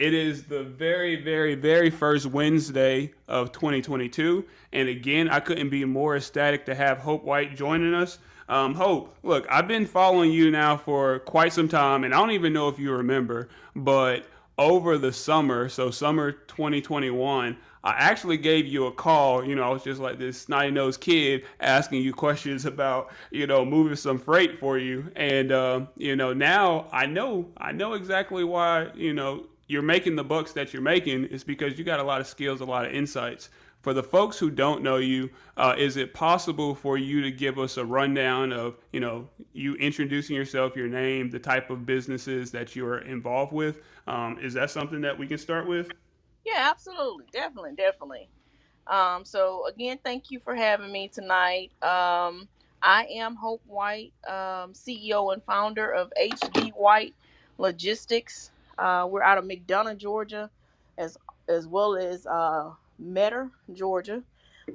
It is the very, very, very first Wednesday of 2022. And again, I couldn't be more ecstatic to have Hope White joining us. Hope, look, I've been following you now for quite some time, and I don't even know if you remember, but over the summer, so summer 2021, I actually gave you a call. I was just like this snotty nosed kid asking you questions about, moving some freight for you. And, now I know exactly why, you're making the bucks that you're making is because you got a lot of skills, a lot of insights. For the folks who don't know you, is it possible for you to give us a rundown of, you introducing yourself, your name, the type of businesses that you are involved with? Is that something that we can start with? Yeah, absolutely. Definitely, definitely. So again, thank you for having me tonight. I am Hope White, CEO and founder of HD White Logistics. We're out of McDonough, Georgia, as as well as Metter, Georgia.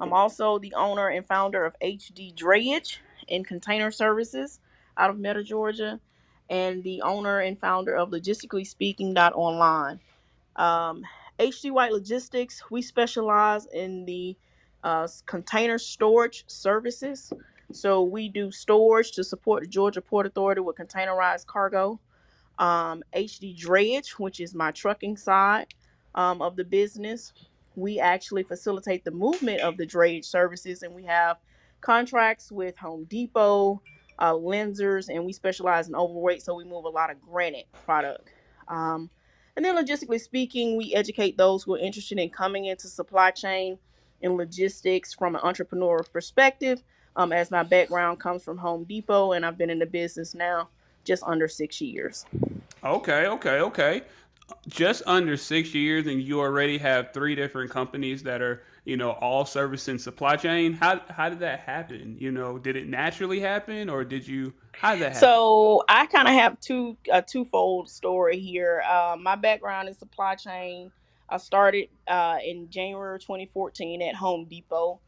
I'm also the owner and founder of HD Drayage and Container Services out of Metter, Georgia, and the owner and founder of Logistically Speaking Online. Um, HD White Logistics, we specialize in the container storage services. So we do storage to support the Georgia Port Authority with containerized cargo. HD Drayage, which is my trucking side of the business. We actually facilitate the movement of the drayage services, and we have contracts with Home Depot, Lenzers, and we specialize in overweight, so we move a lot of granite product. Um, and then, logistically speaking, we educate those who are interested in coming into supply chain and logistics from an entrepreneurial perspective. As my background comes from Home Depot, and I've been in the business now just under 6 years. Okay, okay, okay. Just under 6 years, and you already have three different companies that are, all servicing supply chain. How did that happen? Did it naturally happen, or did you? How did that happen? So I kind of have a twofold story here. My background is supply chain. I started in January 2014 at Home Depot.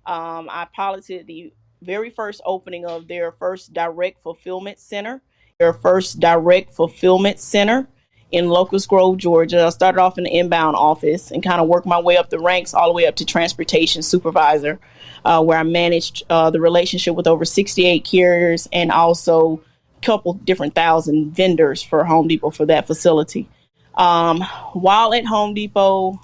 I piloted the very first opening of their first direct fulfillment center in Locust Grove, Georgia. I started off in the inbound office and kind of worked my way up the ranks all the way up to transportation supervisor, where I managed the relationship with over 68 carriers and also a couple different thousand vendors for Home Depot for that facility. While at Home Depot,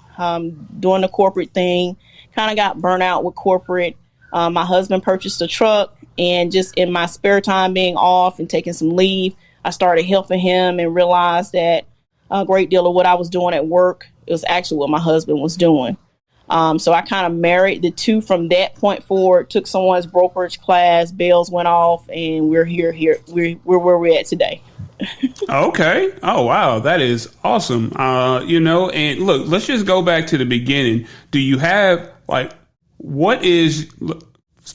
doing the corporate thing, kind of got burnt out with corporate. My husband purchased a truck, and just in my spare time being off and taking some leave, I started helping him and realized that a great deal of what I was doing at work, it was actually what my husband was doing. So I kind of married the two from that point forward, took someone's brokerage class, bells went off, and we're here. We're where we're at today. Okay. Oh, wow. That is awesome. And look, let's just go back to the beginning. Do you have what is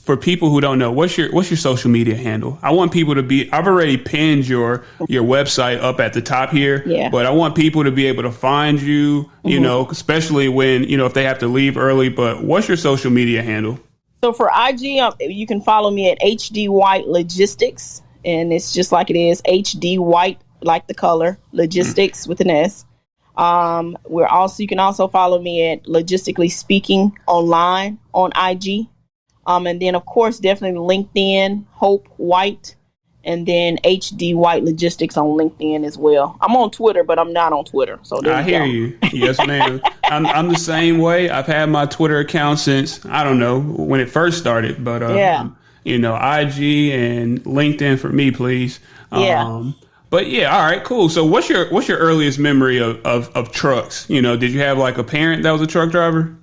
for people who don't know, what's your social media handle? I want people to be. I've already pinned your website up at the top here, Yeah. but I want people to be able to find you. Especially when if they have to leave early. But what's your social media handle? So for IG, you can follow me at HD White Logistics, and it's just like it is, HD White, like the color, Logistics with an S. You can also follow me at Logistically Speaking Online on IG. And then of course, definitely LinkedIn, Hope White, and then HD White Logistics on LinkedIn as well. I'm on Twitter, but I'm not on Twitter. So there I you hear go. you. Yes, ma'am. I'm the same way. I've had my Twitter account since I don't know when it first started, but Yeah. IG and LinkedIn for me, please. Yeah. But yeah, all right, cool. So what's your earliest memory of trucks? Did you have like a parent that was a truck driver?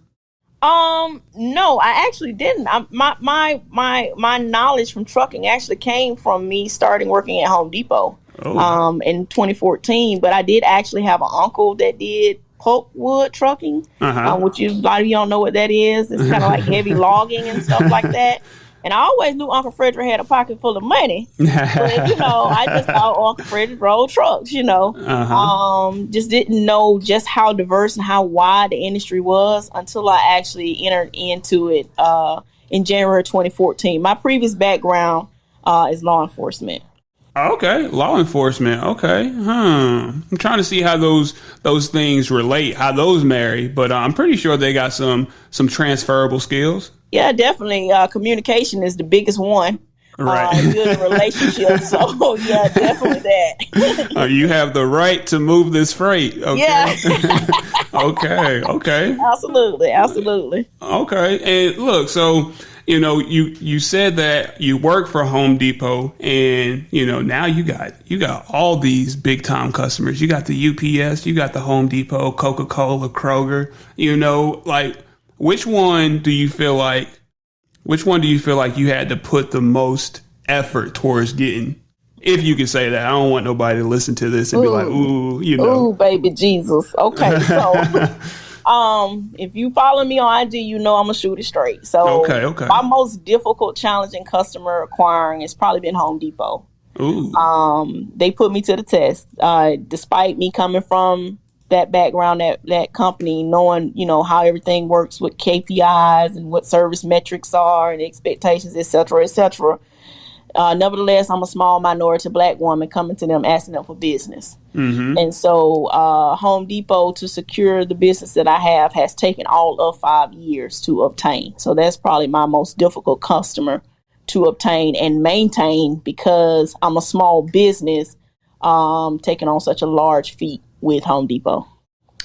No, I actually didn't. My knowledge from trucking actually came from me starting working at Home Depot, Oh, in 2014. But I did actually have an uncle that did pulpwood trucking, uh which a lot of you don't know what that is. It's kind of like heavy logging and stuff like that. And I always knew Uncle Frederick had a pocket full of money, but I just thought Uncle Frederick rolled trucks. huh. Just didn't know just how diverse and how wide the industry was until I actually entered into it in January 2014. My previous background is law enforcement. Okay, law enforcement. Okay, I'm trying to see how those things relate, how those marry, but I'm pretty sure they got some transferable skills. Yeah, definitely. Communication is the biggest one. Right. Building relationships. So yeah, definitely that. You have the right to move this freight. Yeah, Okay. Okay. absolutely, absolutely. Okay. And look, so you said that you work for Home Depot, and now you got all these big time customers. You got the UPS, you got the Home Depot, Coca-Cola, Kroger. Like which one do you feel like you had to put the most effort towards getting? If you can say that. I don't want nobody to listen to this and be like, ooh, Ooh, baby Jesus. Okay, so if you follow me on IG, I'm gonna shoot it straight. So Okay. my most difficult, challenging customer acquiring has probably been Home Depot. Ooh. They put me to the test. Despite me coming from that background, that company, knowing, how everything works with KPIs and what service metrics are and expectations, et cetera, et cetera. Nevertheless, I'm a small minority Black woman coming to them, asking them for business. Mm-hmm. And so Home Depot, to secure the business that I have, has taken all of 5 years to obtain. So that's probably my most difficult customer to obtain and maintain, because I'm a small business taking on such a large feat with Home Depot.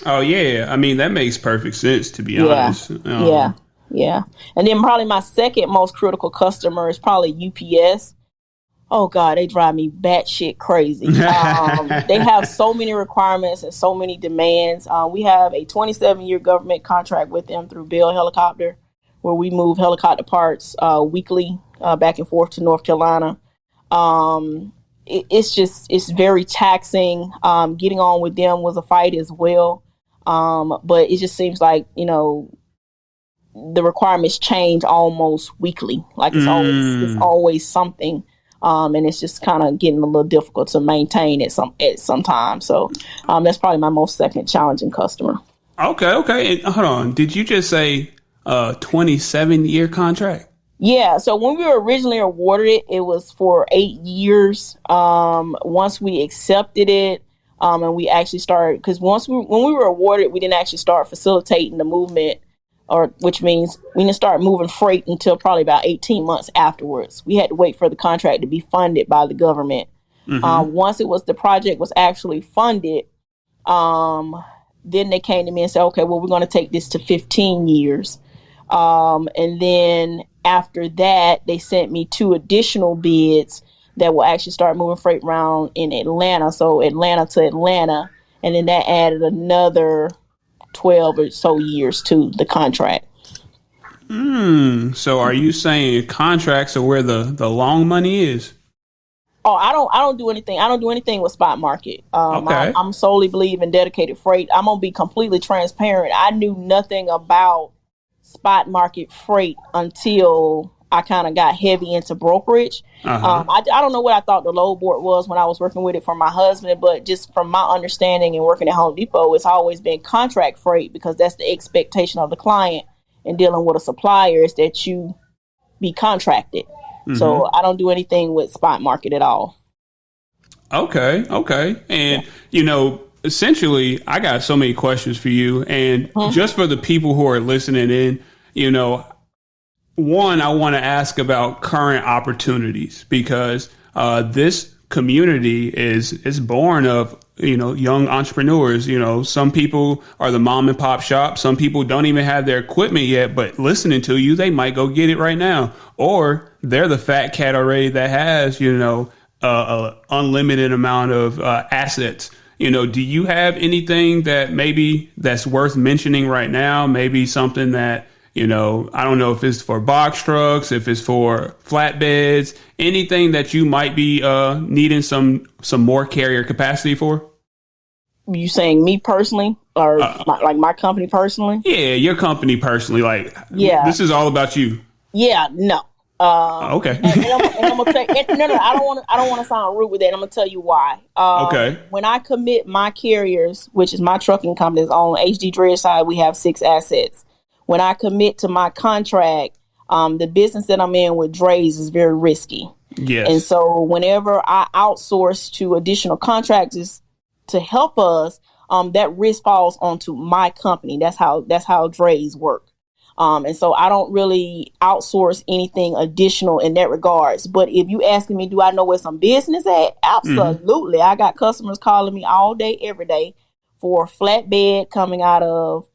Oh yeah, I mean that makes perfect sense, to be honest. Yeah. And then probably my second most critical customer is probably UPS. Oh God, they drive me batshit crazy. They have so many requirements and so many demands. We have a 27-year government contract with them through Bell Helicopter, where we move helicopter parts weekly back and forth to North Carolina. It's very taxing. Getting on with them was a fight as well. But it just seems like, the requirements change almost weekly. Like it's always something. And it's just kind of getting a little difficult to maintain at some time. So that's probably my most second challenging customer. Okay. And hold on. Did you just say 27-year contract? Yeah. So when we were originally awarded it, it was for 8 years. Once we accepted it, and we actually started, because when we were awarded, we didn't actually start facilitating the movement, which means we didn't start moving freight until probably about 18 months afterwards. We had to wait for the contract to be funded by the government. Mm-hmm. Once the project was actually funded, then they came to me and said, okay, well, we're going to take this to 15 years. And then after that, they sent me 2 additional bids that will actually start moving freight around in Atlanta. So Atlanta to Atlanta. And then that added another 12 or so years to the contract. So are you saying contracts are where the long money is? Oh, I don't do anything. I don't do anything with spot market. Okay. I'm solely believe in dedicated freight. I'm gonna be completely transparent. I knew nothing about spot market freight until I kind of got heavy into brokerage. Uh-huh. I don't know what I thought the load board was when I was working with it for my husband, but just from my understanding and working at Home Depot, it's always been contract freight, because that's the expectation of the client, and dealing with a supplier is that you be contracted. Mm-hmm. So I don't do anything with spot market at all. Okay. And, essentially, I got so many questions for you. And just for the people who are listening in, one, I want to ask about current opportunities, because this community is born of, young entrepreneurs. Some people are the mom and pop shop. Some people don't even have their equipment yet, but listening to you, they might go get it right now. Or they're the fat cat already that has, a unlimited amount of assets. Do you have anything that maybe that's worth mentioning right now? Maybe something that, I don't know if it's for box trucks, if it's for flatbeds, anything that you might be needing some more carrier capacity for? You saying me personally, or my company personally? Yeah, your company personally. Yeah, this is all about you. Yeah, no. Okay. and I'm gonna say no. I don't want to sound rude with that. I'm gonna tell you why. Okay. When I commit my carriers, which is my trucking company's on HD Drayage side, we have 6 assets. When I commit to my contract, the business that I'm in with Drayage is very risky. And Yes. so whenever I outsource to additional contractors to help us, that risk falls onto my company. That's how Drays work. And so I don't really outsource anything additional in that regards. But if you asking me, do I know where some business at? Absolutely. I got customers calling me all day, every day for flatbed coming out of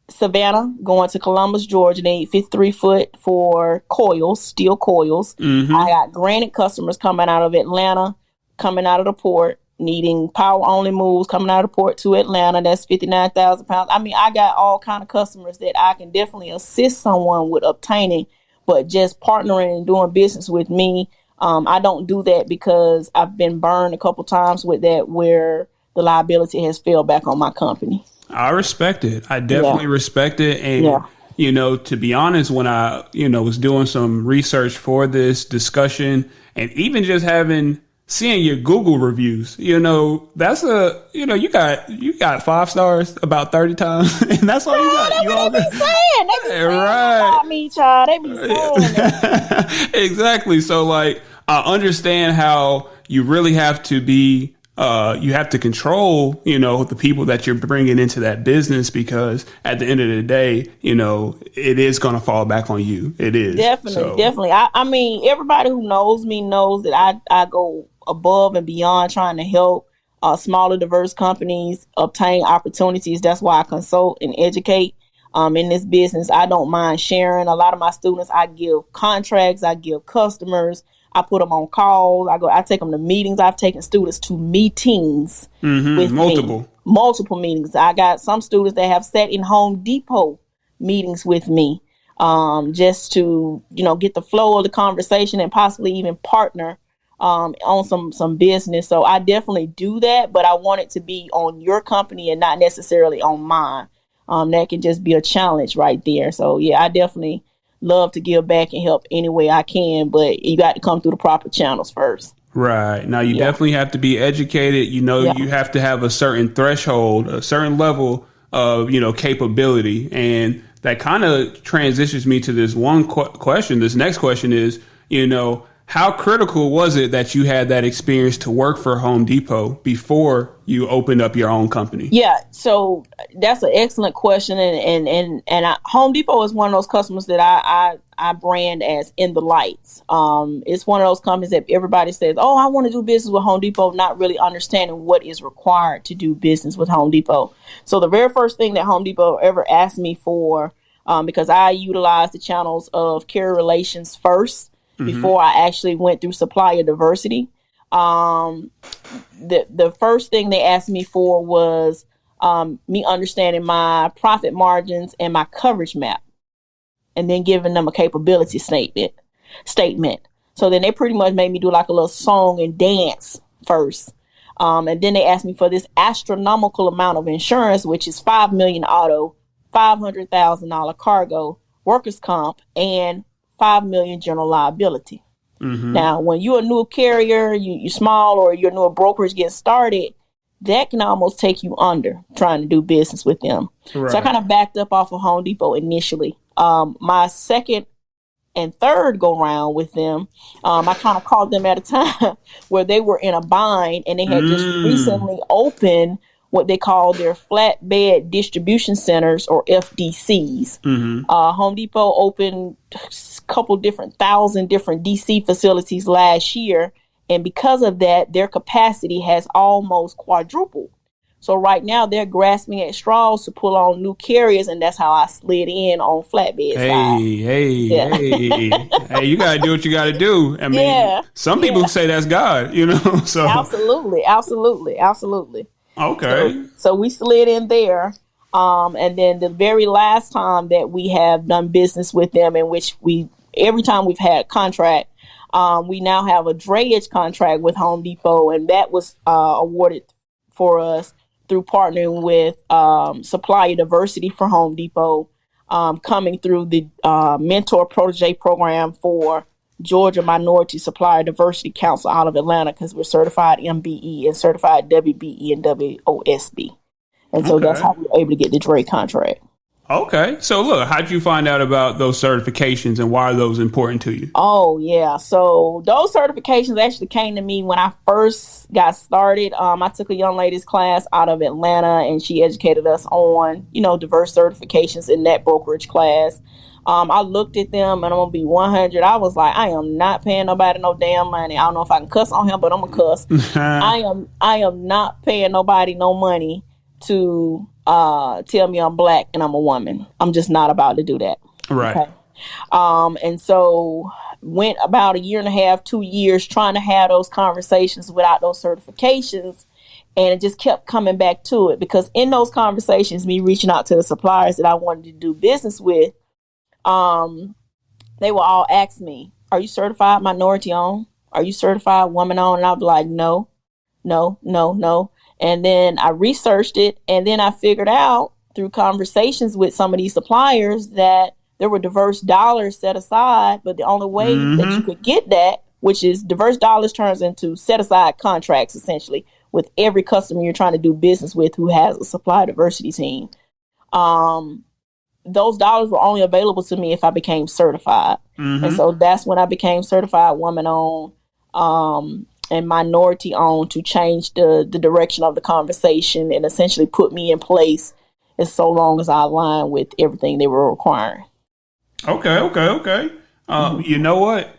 Savannah going to Columbus, Georgia. They need 53 foot for coils, steel coils. I got granite customers coming out of Atlanta, coming out of the port, needing power only moves coming out of the port to Atlanta. That's 59,000 pounds. I mean, I got all kind of customers that I can definitely assist someone with obtaining, but just partnering and doing business with me. I don't do that because I've been burned a couple times with that where the liability has fell back on my company. I respect it. I definitely respect it. And, to be honest, when I, was doing some research for this discussion and even just seeing your Google reviews, that's you got 5 stars about 30 times. And that's all you got. You all they be saying. They be saying about me, child. They be saying that. Exactly. So I understand how you really have to be, you have to control, the people that you're bringing into that business, because at the end of the day, it is going to fall back on you. It is. Definitely. I mean, everybody who knows me knows that I go above and beyond trying to help smaller, diverse companies obtain opportunities. That's why I consult and educate in this business. I don't mind sharing. A lot of my students, I give contracts, I give customers. I put them on calls. I take them to meetings. I've taken students to meetings with multiple meetings. I got some students that have sat in Home Depot meetings with me, just to, get the flow of the conversation and possibly even partner, on some business. So I definitely do that, but I want it to be on your company and not necessarily on mine. That can just be a challenge right there. So yeah, I definitely love to give back and help any way I can, but you got to come through the proper channels first. Right. Now, you definitely have to be educated. You have to have a certain threshold, a certain level of, capability. And that kind of transitions me to this one question. This next question is, how critical was it that you had that experience to work for Home Depot before you opened up your own company? Yeah, so that's an excellent question, and Home Depot is one of those customers that I brand as in the lights. It's one of those companies that everybody says, "Oh, I want to do business with Home Depot," not really understanding what is required to do business with Home Depot. So the very first thing that Home Depot ever asked me for, because I utilized the channels of carrier relations first. Before I actually went through supplier diversity, the first thing they asked me for was me understanding my profit margins and my coverage map, and then giving them a capability statement. So then they pretty much made me do like a little song and dance first, and then they asked me for this astronomical amount of insurance, which is $5 million auto, $500,000 cargo, workers' comp, and $5 million general liability. Now, when you're a new carrier, you're small, or you're a new brokerage getting started, that can almost take you under trying to do business with them. Right. So I kind of backed up off of Home Depot initially. My second and third go round with them, I kind of called them at a time where they were in a bind, and they had just recently opened what they call their flatbed distribution centers, or FDCs. Home Depot opened a couple different 1,000 different DC facilities last year. And because of that, their capacity has almost quadrupled. So right now they're grasping at straws to pull on new carriers, and that's how I slid in on flatbed side. Hey, you got to do what you got to do. I mean, some people say that's God, so. Absolutely. Okay. So we slid in there. And then the very last time that we have done business with them, in which every time we've had contract, we now have a drayage contract with Home Depot, and that was awarded for us through partnering with supplier diversity for Home Depot, coming through the mentor protege program for Georgia Minority Supplier Diversity Council out of Atlanta, because we're certified MBE and certified WBE and WOSB. And so that's how we were able to get the Dray contract. Okay. So look, how'd you find out about those certifications and why are those important to you? Oh yeah. So those certifications actually came to me when I first got started. I took a young ladies class out of Atlanta and she educated us on, diverse certifications in that brokerage class. I looked at them and I'm gonna be 100. I was like, I am not paying nobody no damn money. I don't know if I can cuss on him, but I'm gonna cuss. I am not paying nobody no money to tell me I'm black and I'm a woman. I'm just not about to do that. Right. Okay. And so went about a year and a half, 2 years trying to have those conversations without those certifications. And it just kept coming back to it because in those conversations, me reaching out to the suppliers that I wanted to do business with, they will all ask me, are you certified minority owned? Are you certified woman owned? And I'll be like, no, no, no, no. And then I researched it. And then I figured out through conversations with some of these suppliers that there were diverse dollars set aside, but the only way that you could get that, which is diverse dollars turns into set aside contracts, essentially, with every customer you're trying to do business with who has a supply diversity team. Those dollars were only available to me if I became certified. And so that's when I became certified woman owned and minority owned to change the direction of the conversation and essentially put me in place as so long as I aligned with everything they were requiring. Okay. You know what?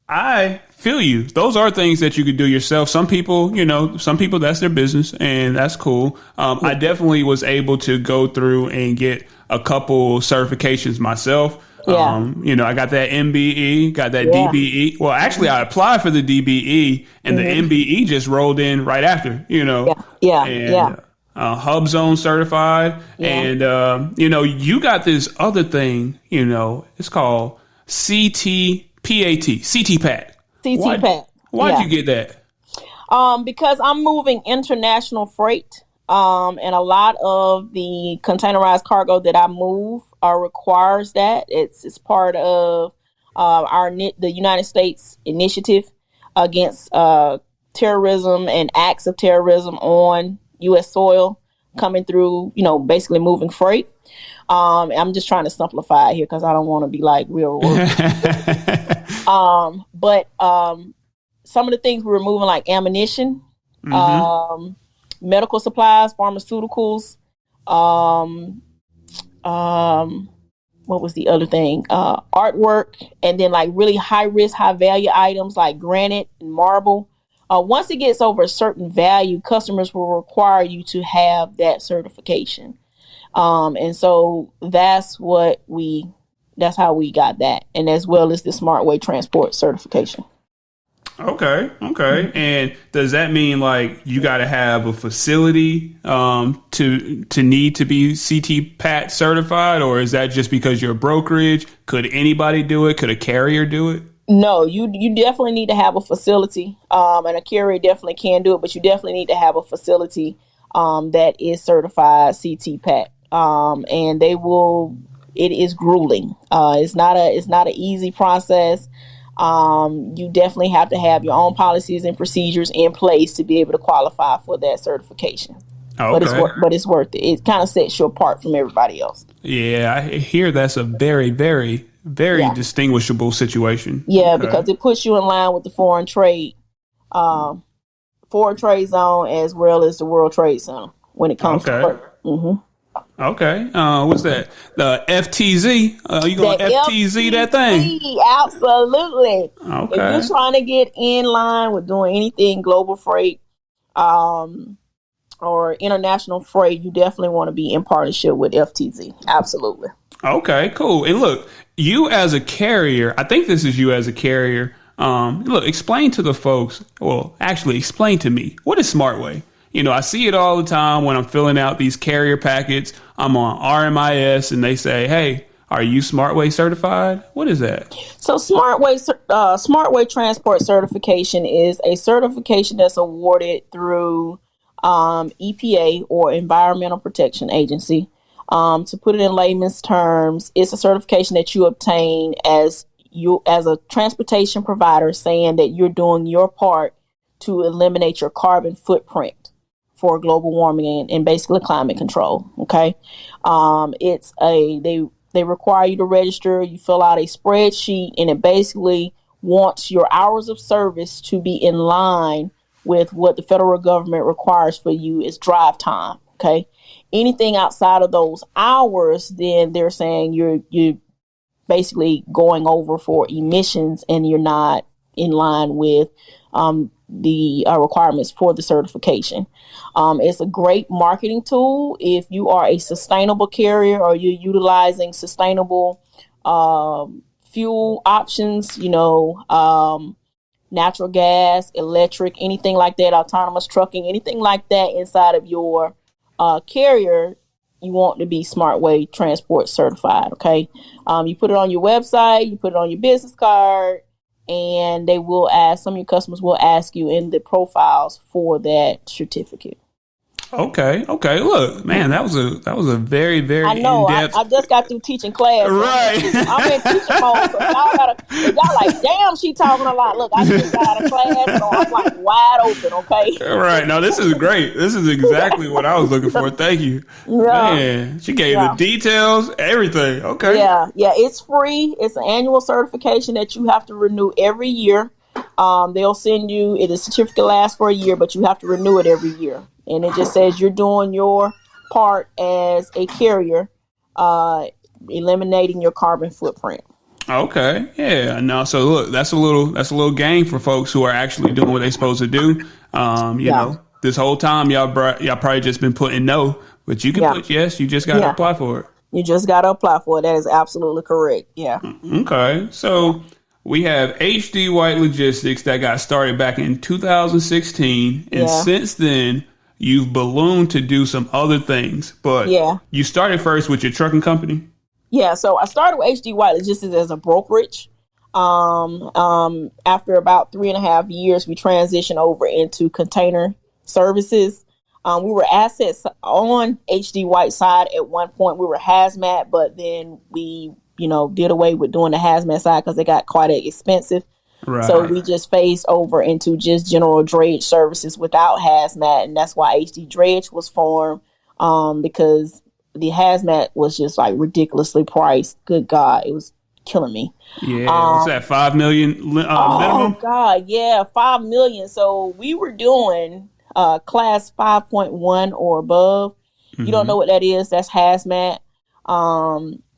I feel you. Those are things that you could do yourself. Some people, that's their business and that's cool. I definitely was able to go through and get a couple certifications myself. Yeah. I got that MBE, got that DBE. Well, actually I applied for the DBE and the MBE just rolled in right after, Yeah. Hub Zone certified. And, you got this other thing, it's called CTPAT. CTPAT. Why'd you get that? Because I'm moving international freight. And a lot of the containerized cargo that I move requires that. It's part of the United States initiative against terrorism and acts of terrorism on U.S. soil coming through, basically moving freight. I'm just trying to simplify it here because I don't want to be like real work. But some of the things we were moving like ammunition, medical supplies, pharmaceuticals, what was the other thing? Artwork, and then like really high risk, high value items like granite and marble. Once it gets over a certain value, customers will require you to have that certification. And so that's how we got that. And as well as the SmartWay transport certification. Okay. And does that mean like you got to have a facility to need to be CTPAT certified, or is that just because you're a brokerage? Could anybody do it? Could a carrier do it? No, you definitely need to have a facility, and a carrier definitely can do it, but you definitely need to have a facility that is certified CTPAT, and it is grueling. It's not an easy process. You definitely have to have your own policies and procedures in place to be able to qualify for that certification. Okay. But it's worth it. It kind of sets you apart from everybody else. Yeah, I hear that's a very, very, very distinguishable situation. Yeah, because it puts you in line with the foreign trade zone as well as the World Trade Center when it comes to freight. Okay. What's that? The FTZ? You going to FTZ that thing? Absolutely. Okay. If you're trying to get in line with doing anything global freight or international freight, you definitely want to be in partnership with FTZ. Absolutely. Okay, cool. And look, you as a carrier, I think this is you as a carrier. Look, explain to the folks, well, actually explain to me, what is SmartWay? I see it all the time when I'm filling out these carrier packets. I'm on RMIS and they say, hey, are you SmartWay certified? What is that? So SmartWay transport certification is a certification that's awarded through EPA or Environmental Protection Agency. To put it in layman's terms, it's a certification that you obtain as a transportation provider, saying that you're doing your part to eliminate your carbon footprint for global warming and basically climate control. Okay. They require you to register. You fill out a spreadsheet, and it basically wants your hours of service to be in line with what the federal government requires for you is drive time. Okay. Anything outside of those hours, then they're saying you're basically going over for emissions, and you're not in line with the requirements for the certification. It's a great marketing tool if you are a sustainable carrier or you're utilizing sustainable fuel options, natural gas, electric, anything like that, autonomous trucking, anything like that inside of your carrier. You want to be SmartWay transport certified. Okay. You put it on your website, you put it on your business card, and some of your customers will ask you in the profiles for that certificate. Okay. Look, man, that was a very, very I know. in-depth. I just got through teaching class. Right. I'm in teaching mode, so y'all like, damn, she talking a lot. Look, I just got out of class, so I'm like wide open. Okay. Right. No, this is great. This is exactly what I was looking for. Thank you. Yeah. Man, she gave the details, everything. Okay. Yeah. It's free. It's an annual certification that you have to renew every year. They'll send you. The certificate lasts for a year, but you have to renew it every year. And it just says you're doing your part as a carrier, eliminating your carbon footprint. Okay. Yeah. No. So look, that's a little game for folks who are actually doing what they're supposed to do. You know, this whole time y'all probably just been putting no, but you can put yes. You just got to apply for it. You just got to apply for it. That is absolutely correct. Yeah. Okay. So we have HD White Logistics that got started back in 2016, and since then you've ballooned to do some other things. But you started first with your trucking company. Yeah, so I started with HD White Logistics as a brokerage. After about 3.5 years, we transitioned over into container services. We were assets on HD White side at one point. We were hazmat, but then we, did away with doing the hazmat side because it got quite expensive. Right. So we just phased over into just general drayage services without hazmat, and that's why HD Drayage was formed, because the hazmat was just like ridiculously priced. Good God, it was killing me. Yeah, was that $5 million minimum? Oh God, yeah, $5 million. So we were doing class 5.1 or above. Mm-hmm. You don't know what that is? That's hazmat.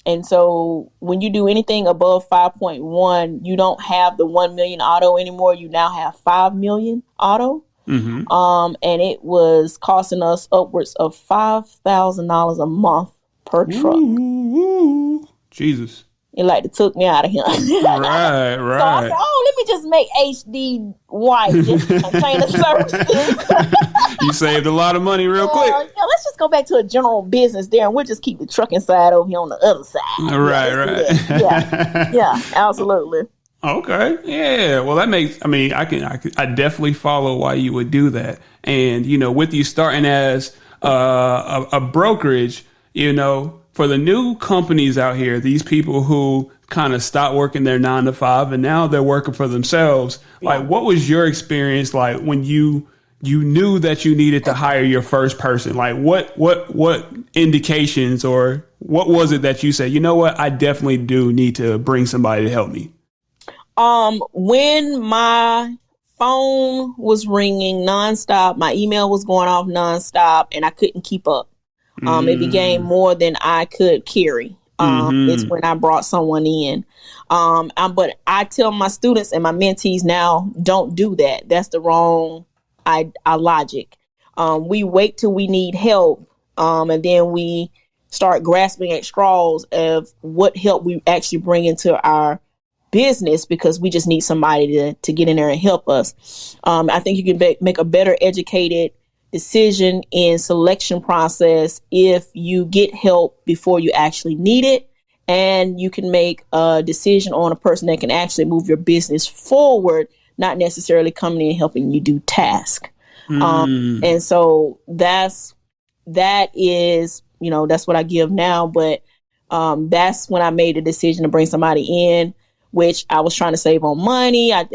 And so when you do anything above 5.1, you don't have the 1 million auto anymore. You now have 5 million auto. Mm-hmm. And it was costing us upwards of $5,000 a month per truck. Ooh, Jesus. It took me out of here. Right. So I said, let me just make HD White just container services. You saved a lot of money real quick. Let's just go back to a general business there, and we'll just keep the trucking side over here on the other side. Right. Yeah, absolutely. Okay. Yeah. Well, that makes, I definitely follow why you would do that. And, with you starting as a brokerage, for the new companies out here, these people who kind of stopped working their 9 to 5 and now they're working for themselves. Yeah. Like, what was your experience like when you knew that you needed to hire your first person? Like, what indications or what was it that you said, you know what, I definitely do need to bring somebody to help me? When my phone was ringing nonstop, my email was going off nonstop, and I couldn't keep up. It became more than I could carry. It's when I brought someone in. But I tell my students and my mentees now, don't do that. That's the wrong logic. We wait till we need help, and then we start grasping at straws of what help we actually bring into our business, because we just need somebody to get in there and help us. I think you can make a better educated decision in selection process if you get help before you actually need it, and you can make a decision on a person that can actually move your business forward, not necessarily coming in and helping you do tasks. And so that is, that's what I give now. But that's when I made the decision to bring somebody in. which I was trying to save on money. I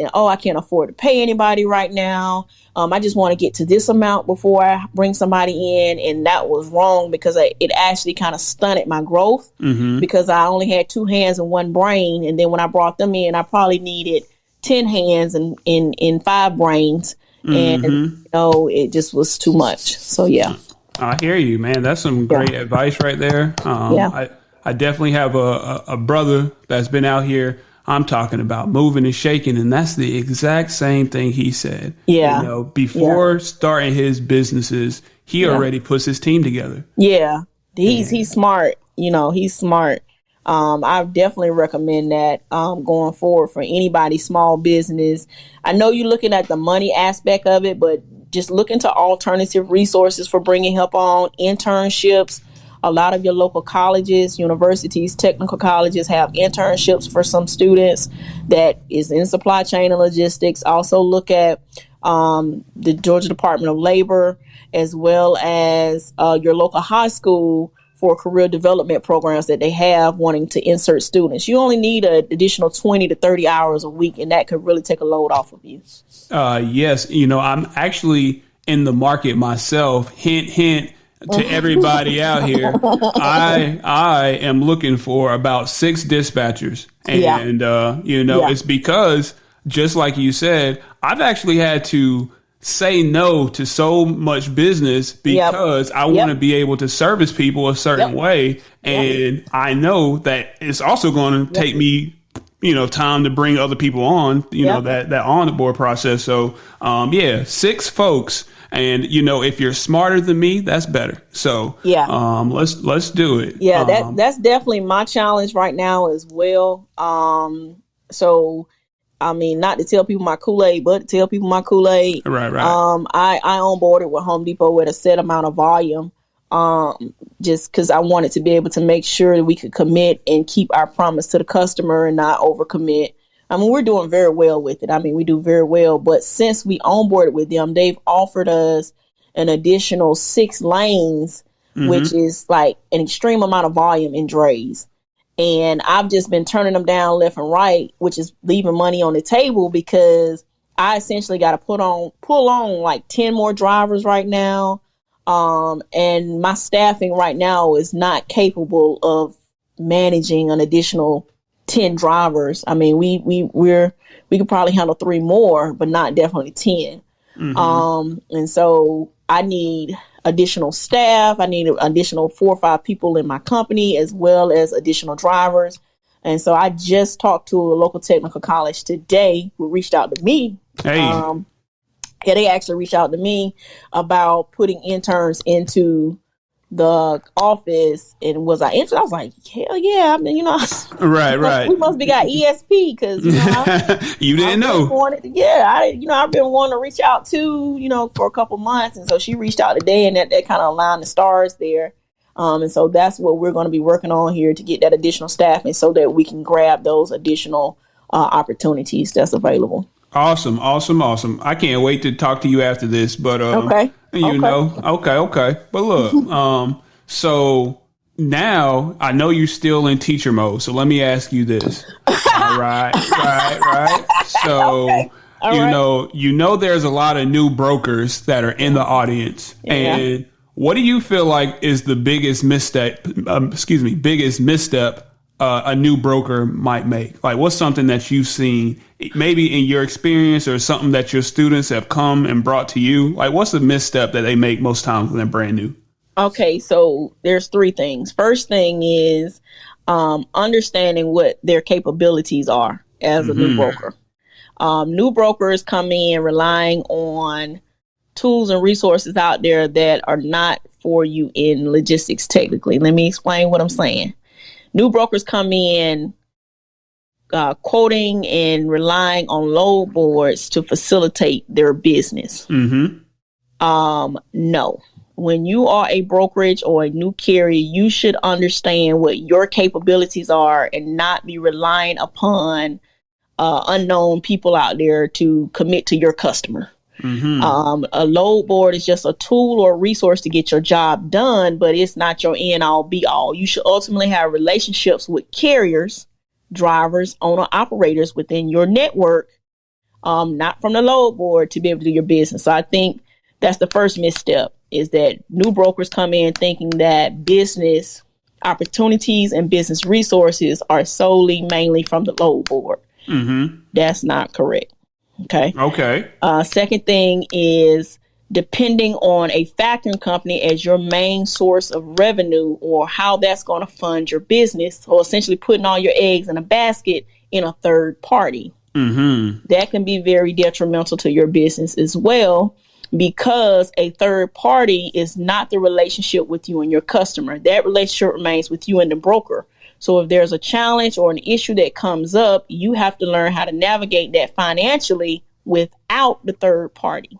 can't afford to pay anybody right now. I just want to get to this amount before I bring somebody in. And that was wrong because it actually kind of stunted my growth because I only had 2 hands and 1 brain. And then when I brought them in, I probably needed 10 hands and in 5 brains. And, it just was too much. So, yeah. I hear you, man. That's some great advice right there. I definitely have a brother that's been out here. I'm talking about moving and shaking, and that's the exact same thing he said. Yeah. Before starting his businesses, he already puts his team together. Yeah. He's smart. He's smart. I definitely recommend that going forward for anybody, small business. I know you're looking at the money aspect of it, but just look into alternative resources for bringing help on, internships. A lot of your local colleges, universities, technical colleges have internships for some students that is in supply chain and logistics. Also look at the Georgia Department of Labor, as well as your local high school for career development programs that they have wanting to insert students. You only need an additional 20 to 30 hours a week, and that could really take a load off of you. Yes. I'm actually in the market myself. Hint, hint. To everybody out here, I am looking for about 6 dispatchers. And, it's because, just like you said, I've actually had to say no to so much business because I want to be able to service people a certain way. And I know that it's also going to take me time to bring other people on, that on the board process. So, 6 folks. And, if you're smarter than me, that's better. So, let's do it. Yeah, that's definitely my challenge right now as well. Not to tell people my Kool-Aid, but to tell people my Kool-Aid. Right. I onboarded with Home Depot with a set amount of volume, just because I wanted to be able to make sure that we could commit and keep our promise to the customer and not overcommit. We're doing very well with it. We do very well. But since we onboarded with them, they've offered us an additional 6 lanes, which is like an extreme amount of volume in drays. And I've just been turning them down left and right, which is leaving money on the table because I essentially got to pull on like 10 more drivers right now. And my staffing right now is not capable of managing an additional 10 drivers. We could probably handle 3 more, but not definitely 10. And so I need additional staff. I need additional 4 or 5 people in my company, as well as additional drivers. And so I just talked to a local technical college today who reached out to me. They actually reached out to me about putting interns into the office. And was I interested? I was like, hell yeah. Right. We must be got ESP because, you didn't know. I've been wanting to reach out to, for a couple months. And so she reached out today, and that kind of aligned the stars there. And so that's what we're going to be working on here to get that additional staffing so that we can grab those additional opportunities that's available. Awesome. I can't wait to talk to you after this, but okay. But look, so now I know you're still in teacher mode. So let me ask you this. All right. So there's a lot of new brokers that are in the audience, and what do you feel like is the biggest misstep? Biggest misstep a new broker might make? Like, what's something that you've seen, maybe in your experience, or something that your students have come and brought to you? Like, what's the misstep that they make most times when they're brand new? Okay, so there's 3 things. First thing is understanding what their capabilities are as a new broker. New brokers come in relying on tools and resources out there that are not for you in logistics technically. Let me explain what I'm saying. New brokers come in quoting and relying on load boards to facilitate their business. No. When you are a brokerage or a new carrier, you should understand what your capabilities are and not be relying upon unknown people out there to commit to your customer. A load board is just a tool or resource to get your job done, but it's not your end all be all. You should ultimately have relationships with carriers drivers, owner operators within your network, not from the load board, to be able to do your business. So I think that's the first misstep, is that new brokers come in thinking that business opportunities and business resources are solely mainly from the load board. Mm-hmm. That's not correct. Okay. Okay. Second thing is depending on a factoring company as your main source of revenue, or how that's going to fund your business, or essentially putting all your eggs in a basket in a third party. Mm-hmm. That can be very detrimental to your business as well, because a third party is not the relationship with you and your customer. That relationship remains with you and the broker. So if there's a challenge or an issue that comes up, you have to learn how to navigate that financially without the third party.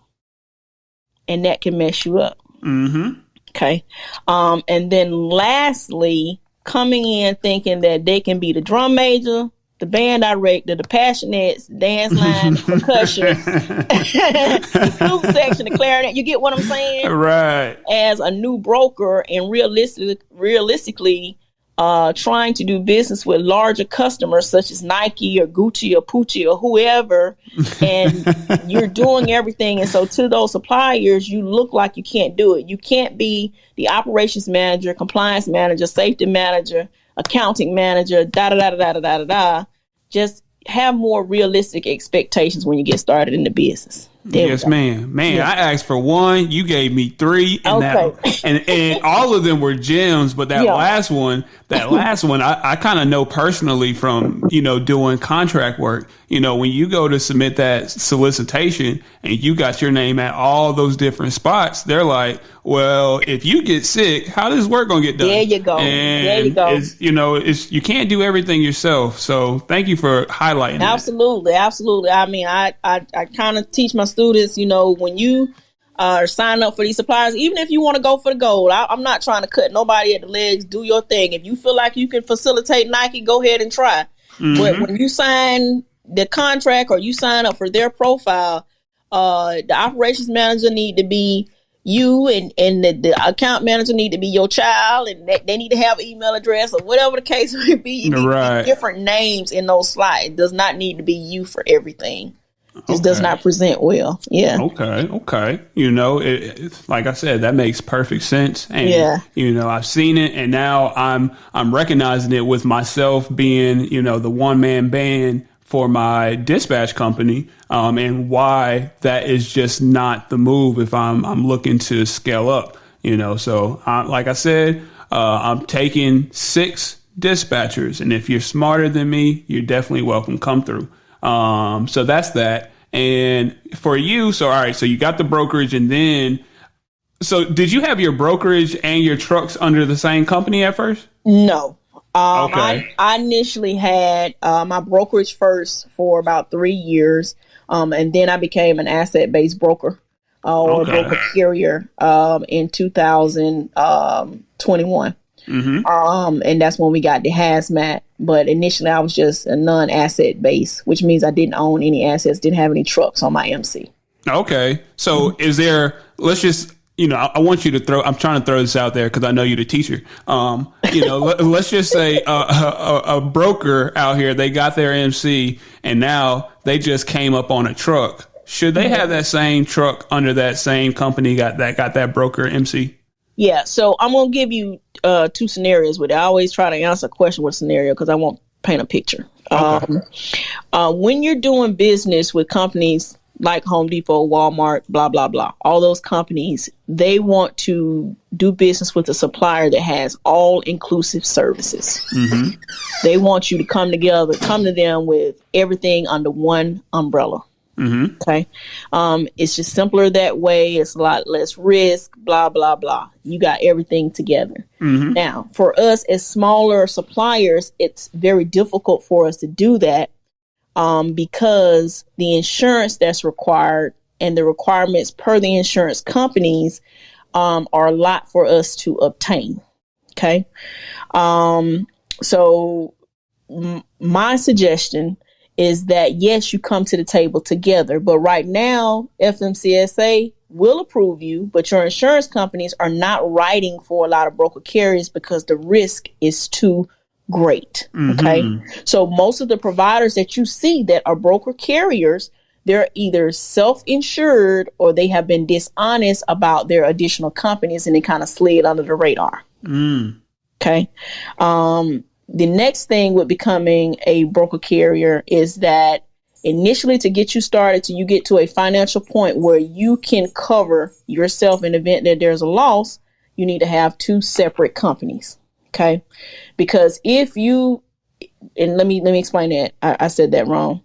And that can mess you up. Mm-hmm. Okay. And then lastly, coming in thinking that they can be the drum major, the band director, the passionates, dance line, the percussion, the flute section, the clarinet. You get what I'm saying? Right. As a new broker, and realistically, trying to do business with larger customers such as Nike or Gucci or Pucci or whoever, and you're doing everything. And so to those suppliers, you look like you can't do it. You can't be the operations manager, compliance manager, safety manager, accounting manager, da-da-da-da-da-da-da-da. Just have more realistic expectations when you get started in the business. Yes, ma'am. I asked for one. You gave me three, and Okay. and all of them were gems. But that last one, I kind of know personally from doing contract work. When you go to submit that solicitation and you got your name at all those different spots, they're like, well, if you get sick, how does work gonna get done? There you go. And you can't do everything yourself. So thank you for highlighting that. Absolutely. I mean, I kind of teach my students, when you are signing up for these suppliers, even if you want to go for the gold, I'm not trying to cut nobody at the legs. Do your thing. If you feel like you can facilitate Nike, go ahead and try. Mm-hmm. But when you sign the contract or you sign up for their profile, the operations manager need to be you, and the account manager need to be your child, and they need to have an email address or whatever the case may be. You need to be different names in those slides. It does not need to be you for everything. This does not present well. Yeah. Okay. It's like I said, that makes perfect sense. And, I've seen it, and now I'm recognizing it with myself being, the one-man band for my dispatch company, and why that is just not the move if I'm looking to scale up. So like I said, I'm taking 6 dispatchers, and if you're smarter than me, you're definitely welcome. Come through. So that's that. And for you, so all right, so you got the brokerage, and then, so did you have your brokerage and your trucks under the same company at first? No. Okay. I initially had my brokerage first for about 3 years, and then I became an asset-based broker or broker carrier in 2021. Mm-hmm. And that's when we got the hazmat. But initially, I was just a non-asset base, which means I didn't own any assets, didn't have any trucks on my MC. Okay. So is there, let's just, I want you to I'm trying to throw this out there because I know you're the teacher. Let's just say a broker out here, they got their MC and now they just came up on a truck. Should they have that same truck under that same company got that broker MC? Yeah. So I'm going to give you 2 scenarios with it. I always try to answer a question with a scenario because I won't paint a picture. Okay. When you're doing business with companies like Home Depot, Walmart, blah, blah, blah, all those companies, they want to do business with a supplier that has all-inclusive services. Mm-hmm. They want you to come to them with everything under one umbrella. Mm-hmm. Okay. It's just simpler that way. It's a lot less risk, blah, blah, blah. You got everything together. Mm-hmm. Now, for us as smaller suppliers, it's very difficult for us to do that because the insurance that's required and the requirements per the insurance companies are a lot for us to obtain. Okay. So my suggestion is that, yes, you come to the table together. But right now, FMCSA will approve you, but your insurance companies are not writing for a lot of broker carriers because the risk is too great. Okay. Mm-hmm. So most of the providers that you see that are broker carriers, they're either self-insured or they have been dishonest about their additional companies and they kind of slid under the radar. Mm. Okay. The next thing with becoming a broker carrier is that initially, to get you started, till you get to a financial point where you can cover yourself in the event that there's a loss, you need to have two separate companies. Okay. Because if you, and let me explain that. I said that wrong.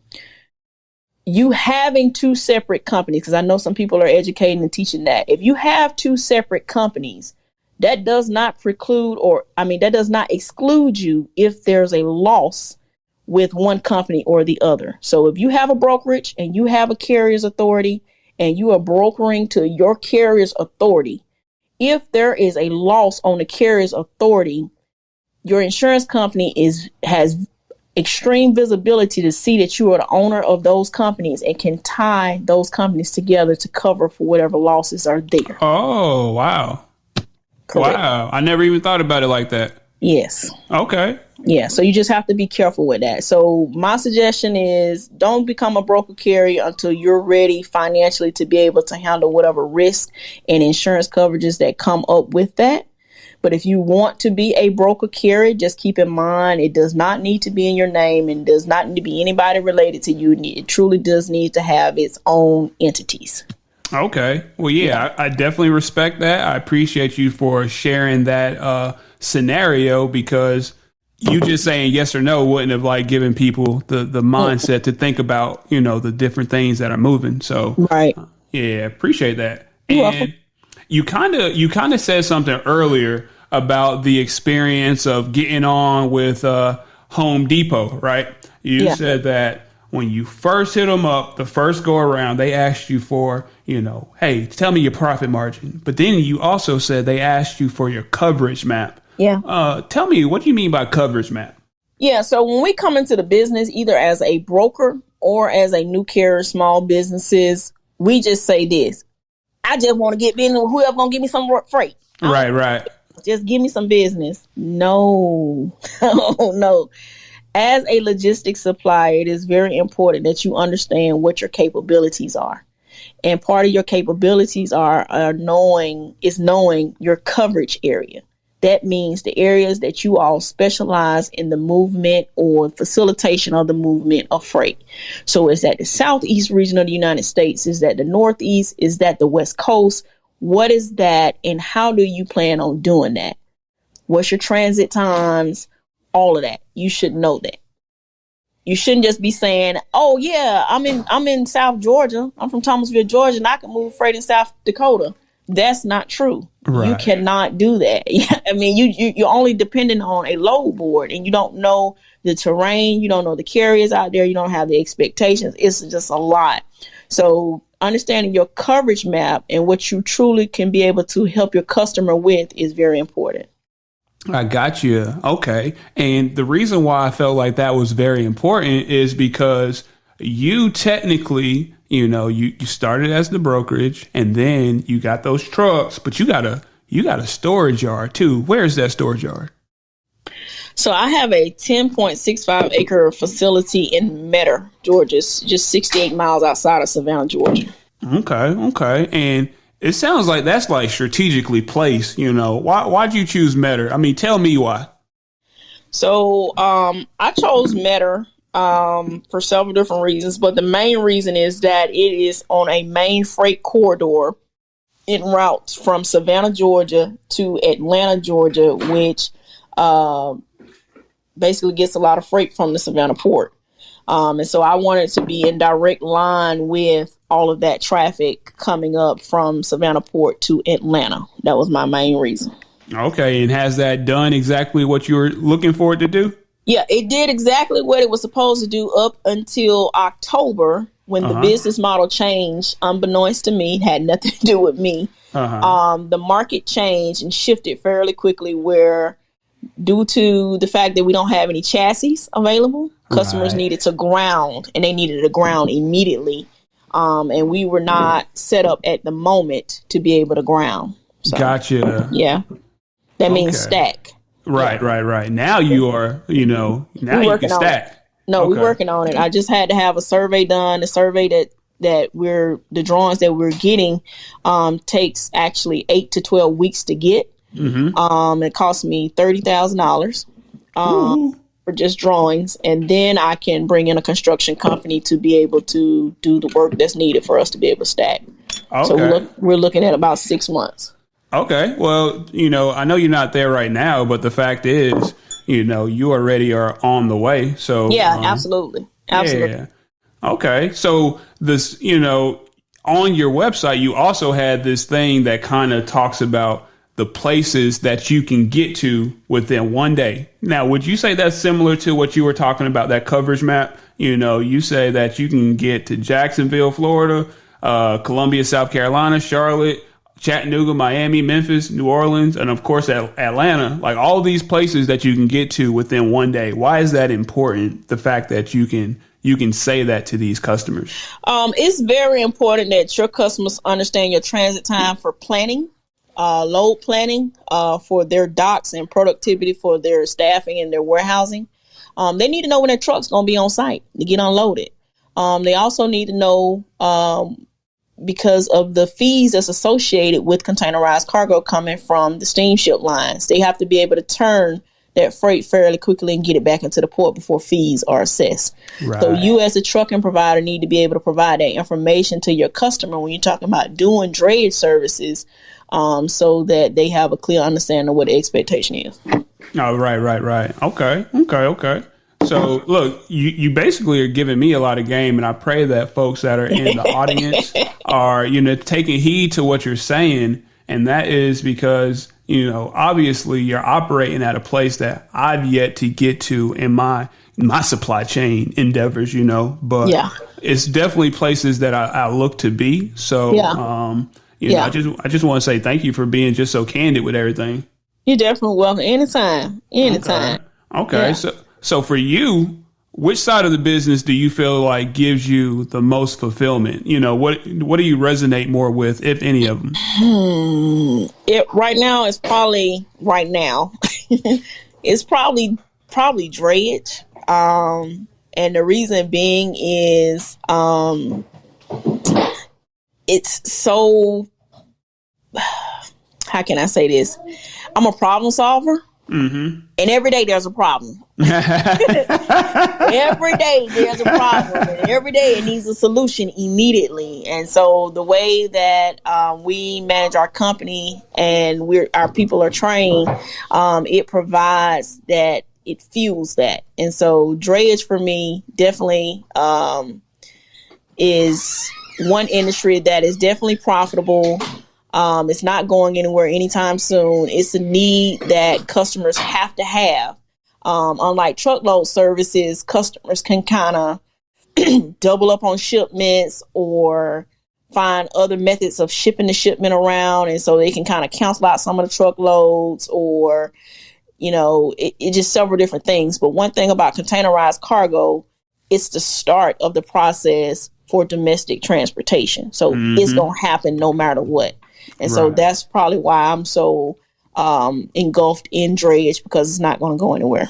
You having two separate companies, because I know some people are educating and teaching that. If you have two separate companies, that does not preclude, that does not exclude you if there's a loss with one company or the other. So if you have a brokerage and you have a carrier's authority and you are brokering to your carrier's authority, if there is a loss on the carrier's authority, your insurance company has extreme visibility to see that you are the owner of those companies and can tie those companies together to cover for whatever losses are there. Oh, wow. Correct. Wow. I never even thought about it like that. Yes. Okay. Yeah. So you just have to be careful with that. So my suggestion is don't become a broker carrier until you're ready financially to be able to handle whatever risk and insurance coverages that come up with that. But if you want to be a broker carrier, just keep in mind it does not need to be in your name and does not need to be anybody related to you. It truly does need to have its own entities. Okay. Well, yeah. I definitely respect that. I appreciate you for sharing that scenario, because you just saying yes or no wouldn't have given people the mindset to think about, the different things that are moving. So, right. Yeah, appreciate that. You're And welcome. you kind of said something earlier about the experience of getting on with Home Depot, right? You said that when you first hit them up, the first go around, they asked you for, hey, tell me your profit margin. But then you also said they asked you for your coverage map. Yeah. Tell me, what do you mean by coverage map? Yeah. So when we come into the business, either as a broker or as a new carrier, small businesses, we just say this. I just want to get business with whoever going to give me some freight. Right. Just give me some business. No. No. As a logistics supplier, it is very important that you understand what your capabilities are. And part of your capabilities are knowing your coverage area. That means the areas that you all specialize in the movement or facilitation of the movement of freight. So is that the Southeast region of the United States? Is that the Northeast? Is that the West Coast? What is that? And how do you plan on doing that? What's your transit times? All of that. You should know that. You shouldn't just be saying, oh yeah, I'm in South Georgia. I'm from Thomasville, Georgia, and I can move freight in South Dakota. That's not true. Right. You cannot do that. I mean, you're only dependent on a load board, and you don't know the terrain. You don't know the carriers out there. You don't have the expectations. It's just a lot. So understanding your coverage map and what you truly can be able to help your customer with is very important. I got you. Okay. And the reason why I felt like that was very important is because you technically, you started as the brokerage and then you got those trucks, but you got a storage yard too. Where is that storage yard? So I have a 10.65 acre facility in Metter, Georgia. It's just 68 miles outside of Savannah, Georgia. Okay. And it sounds like that's strategically placed, Why'd you choose Metter? I mean, tell me why. So I chose Metter for several different reasons, but the main reason is that it is on a main freight corridor en route from Savannah, Georgia to Atlanta, Georgia, which basically gets a lot of freight from the Savannah port. And so I wanted to be in direct line with all of that traffic coming up from Savannah port to Atlanta. That was my main reason. Okay. And has that done exactly what you were looking for it to do? Yeah, it did exactly what it was supposed to do up until October when the business model changed, unbeknownst to me. It had nothing to do with me. The market changed and shifted fairly quickly where, due to the fact that we don't have any chassis available, customers needed to ground, and they needed to ground immediately. And we were not set up at the moment to be able to ground. So, gotcha. Yeah. That means stack. Yeah, Right. Now you are, now we're you can working on it. stack. No, we're Okay. working on it. I just had to have a survey done. The survey that the drawings that we're getting takes actually 8 to 12 weeks to get. It cost me $30,000 Ooh. for just drawings, and then I can bring in a construction company to be able to do the work that's needed for us to be able to stack. So Okay. we're looking at about 6 months. Okay. Well, I know you're not there right now, but the fact is, you already are on the way. So, Yeah, absolutely, absolutely. yeah. Okay. So this, on your website, you also had this thing that kind of talks about the places that you can get to within one day. Now, would you say that's similar to what you were talking about, that coverage map? You say that you can get to Jacksonville, Florida, Columbia, South Carolina, Charlotte, Chattanooga, Miami, Memphis, New Orleans, and of course Atlanta, like all these places that you can get to within one day. Why is that important? The fact that you can say that to these customers. It's very important that your customers understand your transit time for planning, load planning, for their docks and productivity for their staffing and their warehousing. They need to know when their truck's going to be on site to get unloaded. They also need to know, because of the fees that's associated with containerized cargo coming from the steamship lines. They have to be able to turn that freight fairly quickly and get it back into the port before fees are assessed. Right. So you as a trucking provider need to be able to provide that information to your customer when you're talking about doing drayage services, so that they have a clear understanding of what the expectation is. Oh, right. Okay. So look, you basically are giving me a lot of game, and I pray that folks that are in the audience are, taking heed to what you're saying. And that is because, obviously you're operating at a place that I've yet to get to in my supply chain endeavors, but Yeah. it's definitely places that I look to be. So, Yeah. I just want to say thank you for being just so candid with everything. You're definitely welcome. Anytime. Okay. Yeah. So for you, which side of the business do you feel like gives you the most fulfillment? What do you resonate more with, if any of them? Right now, it's probably it's probably drayage. And the reason being is, it's so, how can I say this? I'm a problem solver. And every day there's a problem. Every day there's a problem, and every day it needs a solution immediately. And so the way that we manage our company and our people are trained, it provides that, it fuels that. And so drayage for me definitely is one industry that is definitely profitable. It's not going anywhere anytime soon. It's a need that customers have to have. Unlike truckload services, customers can kind of double up on shipments or find other methods of shipping the shipment around. And so they can kind of cancel out some of the truckloads, or, it just several different things. But one thing about containerized cargo, it's the start of the process for domestic transportation. So it's going to happen no matter what. And so that's probably why I'm so engulfed in drayage, because it's not going to go anywhere.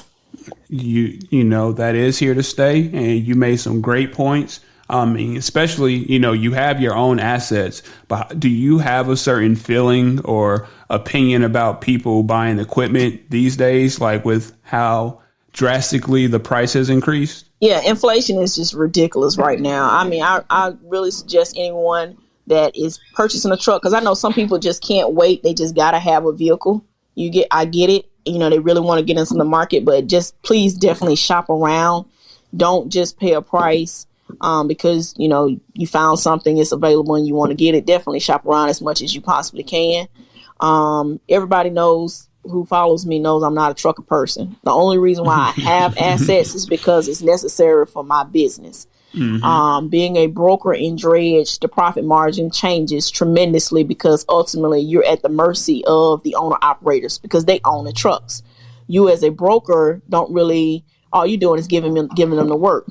That is here to stay, and you made some great points. Especially, you have your own assets, but do you have a certain feeling or opinion about people buying equipment these days, like with how drastically the price has increased? Yeah, inflation is just ridiculous right now. I mean, I really suggest anyone that is purchasing a truck, because I know some people just can't wait. They just got to have a vehicle. I get it. They really want to get into the market, but just please definitely shop around. Don't just pay a price because, you found something, it's available and you want to get it. Definitely shop around as much as you possibly can. Everybody who follows me knows I'm not a trucker person. The only reason why I have assets is because it's necessary for my business. Being a broker in drayage, the profit margin changes tremendously, because ultimately you're at the mercy of the owner operators, because they own the trucks. You as a broker don't really, all you're doing is giving them the work.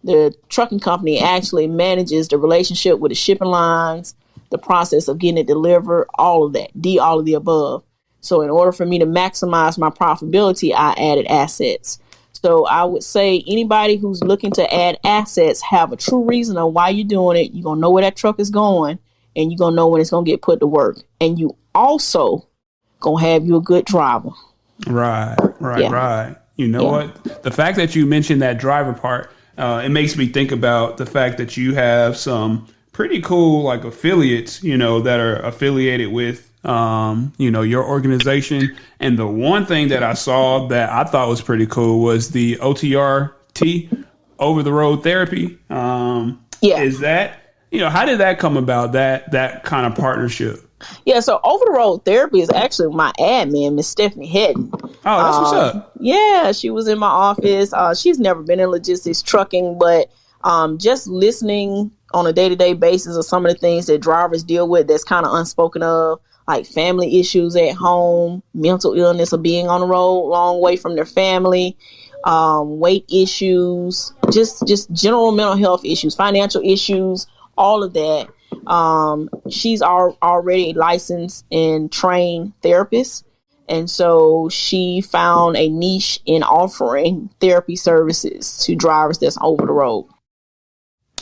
The trucking company actually manages the relationship with the shipping lines, the process of getting it delivered, all of that, all of the above. So in order for me to maximize my profitability, I added assets. So I would say anybody who's looking to add assets, have a true reason of why you're doing it. You're going to know where that truck is going, and you're going to know when it's going to get put to work. And you also going to have you a good driver. Right. You know what? The fact that you mentioned that driver part, it makes me think about the fact that you have some pretty cool like affiliates, that are affiliated with, your organization. And the one thing that I saw that I thought was pretty cool was the OTRT, over the road therapy. Is that, how did that come about, that kind of partnership? Yeah, so over the road therapy is actually my admin, Miss Stephanie Hedden. Oh, that's what's up. Yeah, she was in my office. She's never been in logistics trucking, but just listening on a day-to-day basis of some of the things that drivers deal with that's kind of unspoken of, like family issues at home, mental illness, or being on the road long way from their family, weight issues, just general mental health issues, financial issues, all of that. She's already a licensed and trained therapist. And so she found a niche in offering therapy services to drivers that's over the road.